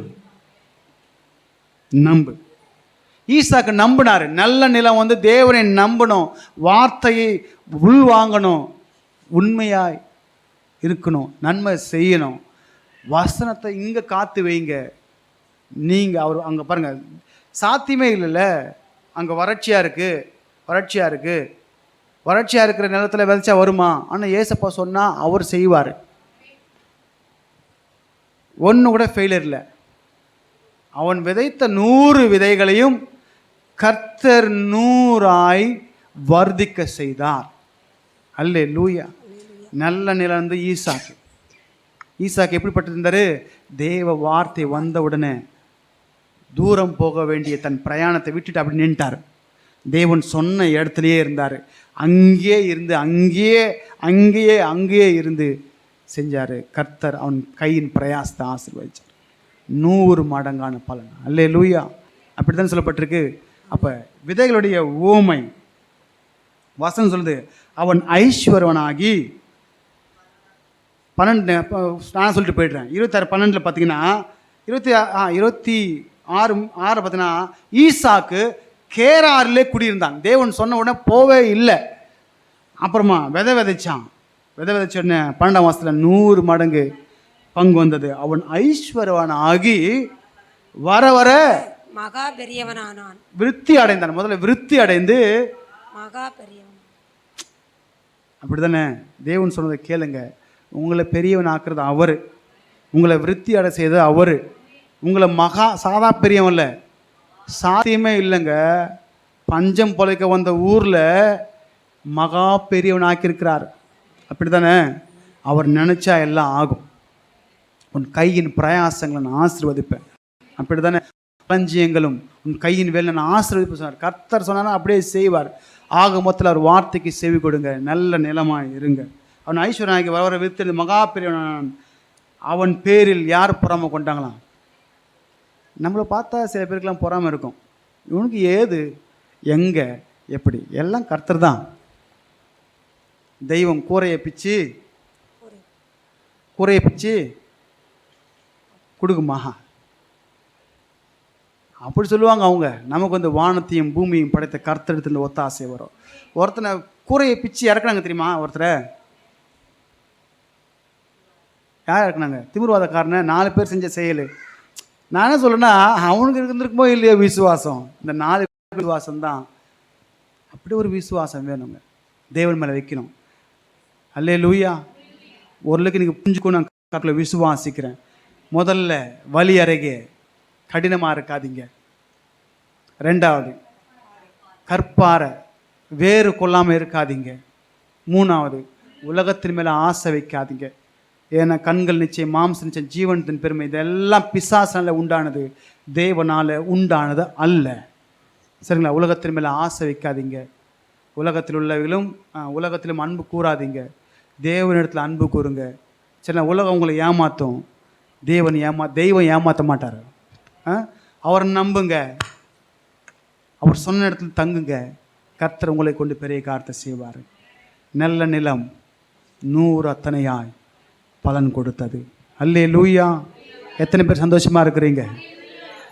Speaker 1: ஈசாக்கு நம்பினார். நல்ல நிலம் வந்து தேவனை நம்பணும், வார்த்தையை உள்வாங்கணும், உண்மையாய் இருக்கணும், நன்மை செய்யணும். வசனத்தை இங்கே காத்து வைங்க. நீங்கள் அவர் அங்கே பாருங்கள், சாத்தியமே இல்லைல்ல. அங்கே வறட்சியாக இருக்கிற நிலத்தில் விதைச்சா வருமா? ஆனால் ஏசப்பா சொன்னால் அவர் செய்வார். ஒன்று கூட ஃபெயிலியர் இல்லை. அவன் விதைத்த 100 விதைகளையும் கர்த்தர் 100ஆய் வர்த்திக்க செய்தார். அல்லேலூயா. நல்ல நிலம் வந்து ஈசாக்கு எப்படிப்பட்டிருந்தாரு? தேவ வார்த்தை வந்த உடனே தூரம் போக வேண்டிய தன் பிரயாணத்தை விட்டுட்டு அப்படி நின்ட்டார். தேவன் சொன்ன இடத்துலையே இருந்தார். அங்கேயே இருந்து செஞ்சார். கர்த்தர் அவன் கையின் பிரயாசத்தை ஆசீர்வதிச்சார். 100 மடங்கான பலன். அல்லேலூயா. அப்படி தான் சொல்லப்பட்டிருக்கு. அப்போ விதைகளுடைய ஊமை வசனம் சொல்லுது, அவன் ஐஸ்வர்யவனாகி 12 நான் சொல்லிட்டு போய்ட்றேன். 26:12 பார்த்தீங்கன்னா 26 பார்த்தீங்கன்னா ஈசாக்கு கேராரிலே குடியிருந்தான். தேவன் சொன்ன உடனே போவே இல்லை. அப்புறமா விதைச்சான். விதைச்ச உடனே 12ஆம் வசனத்தில் 100 மடங்கு பங்கு வந்தது. அவன் ஐஸ்வர்யவனாகி வர வர
Speaker 2: மகா பெரியவனானான்.
Speaker 1: விருத்தி அடைந்தான். முதல்ல விருத்தி அடைந்து
Speaker 2: மகா பெரியவன்.
Speaker 1: அப்படிதானே? தேவன் சொன்னதை கேளுங்க. உங்களை பெரியவன் ஆக்குறது அவர், உங்களை விருத்தி அடை செய்தது அவர். உங்களை சாதா பெரியவன் இல்லை, சாத்தியமே இல்லைங்க. பஞ்சம் பொழைக்க வந்த ஊரில் மகா பெரியவன் ஆக்கியிருக்கிறார். அப்படி தானே? அவர் நினச்சா எல்லாம் ஆகும். உன் கையின் பிரயாசங்களை நான் ஆசீர்வதிப்பேன். அப்படி தானே? களஞ்சியங்களும் உன் கையின் வேலை நான் ஆசீர்வதிப்பேன் சொன்னார். கர்த்தர் சொன்னாலும் அப்படியே செய்வார். ஆக மொத்தத்தில் அவர் வார்த்தைக்கு செவி கொடுங்க, நல்ல நிலமாக இருங்க. அவன் ஐஸ்வர்யனாகி வர விருத்தி மகா பெரியவன். அவன் பேரில் யார் பொறாமை கொண்டாங்களாம்? நம்மளை பார்த்தா சில பேருக்கெல்லாம் பொறாமை இருக்கும். இவனுக்கு ஏது, எங்கே, எப்படி? எல்லாம் கர்த்தர் தான். தெய்வம் கூரையை பிச்சு கொடுக்குமா? அப்படி சொல்லுவாங்க அவங்க. நமக்கு வந்து வானத்தையும் பூமியும் படைத்த கர்த்தரிடத்துல ஒத்தாசை வரும். ஒருத்தனை கூரையை பிச்சு இறக்குனாங்க தெரியுமா? ஒருத்தரை யார் இறக்குனாங்க? திமிர்வாதக்காரனை. 4 பேர் செஞ்ச செயல். நான் என்ன சொல்லுன்னா, அவனுக்கு இருந்திருக்குமோ இல்லையோ விசுவாசம், இந்த 4 விசுவாசம் தான். அப்படி ஒரு விசுவாசம் வேணுங்க, தேவன் மேலே வைக்கணும். அல்லேலூயா. ஓரளவுக்கு நீங்கள் புரிஞ்சுக்கணும். நான் கர்த்தரை விசுவாசிக்கிறேன். முதல்ல வலி அருகே கடினமாக இருக்காதீங்க. 2வது கற்பாரை வேறு கொள்ளாமல் இருக்காதீங்க. 3வது உலகத்தின் மேலே ஆசை வைக்காதீங்க. ஏன்னா கண்கள் நிச்சயம், மாம்சம் நிச்சயம், ஜீவனத்தின் பெருமை இதெல்லாம் பிசாசால உண்டானது, தேவனால் உண்டானது அல்ல. சரிங்களா? உலகத்தின் மேலே ஆசை வைக்காதீங்க. உலகத்தில் உள்ளவர்களும் உலகத்திலும் அன்பு கூறாதீங்க. தேவனிடத்தில் அன்பு கூறுங்க. சில உலகம் உங்களை ஏமாற்றும், தெய்வம் ஏமாற்ற மாட்டார். அவரை நம்புங்க, அவர் சொன்ன இடத்துல தங்குங்க. கர்த்தர் உங்களை கொண்டு பெரிய காரியத்தை செய்வார். நல்ல நிலம் 100 அத்தனையாய் பலன் கொடுத்தது. அல்லேலூயா. எத்தனை பேர் சந்தோஷமாக இருக்கிறீங்க?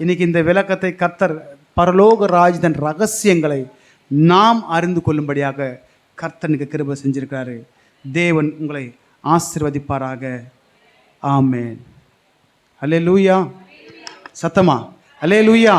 Speaker 1: இன்னைக்கு இந்த விளக்கத்தை கர்த்தர் பரலோக ராஜ்யத்தின் ரகசியங்களை நாம் அறிந்து கொள்ளும்படியாக கர்த்தனுக்கு கிருபை செஞ்சிருக்காரு. தேவன் உங்களை ஆசீர்வதிப்பாராக. ஆமென். அல்லேலூயா. சத்தமா அல்லேலூயா.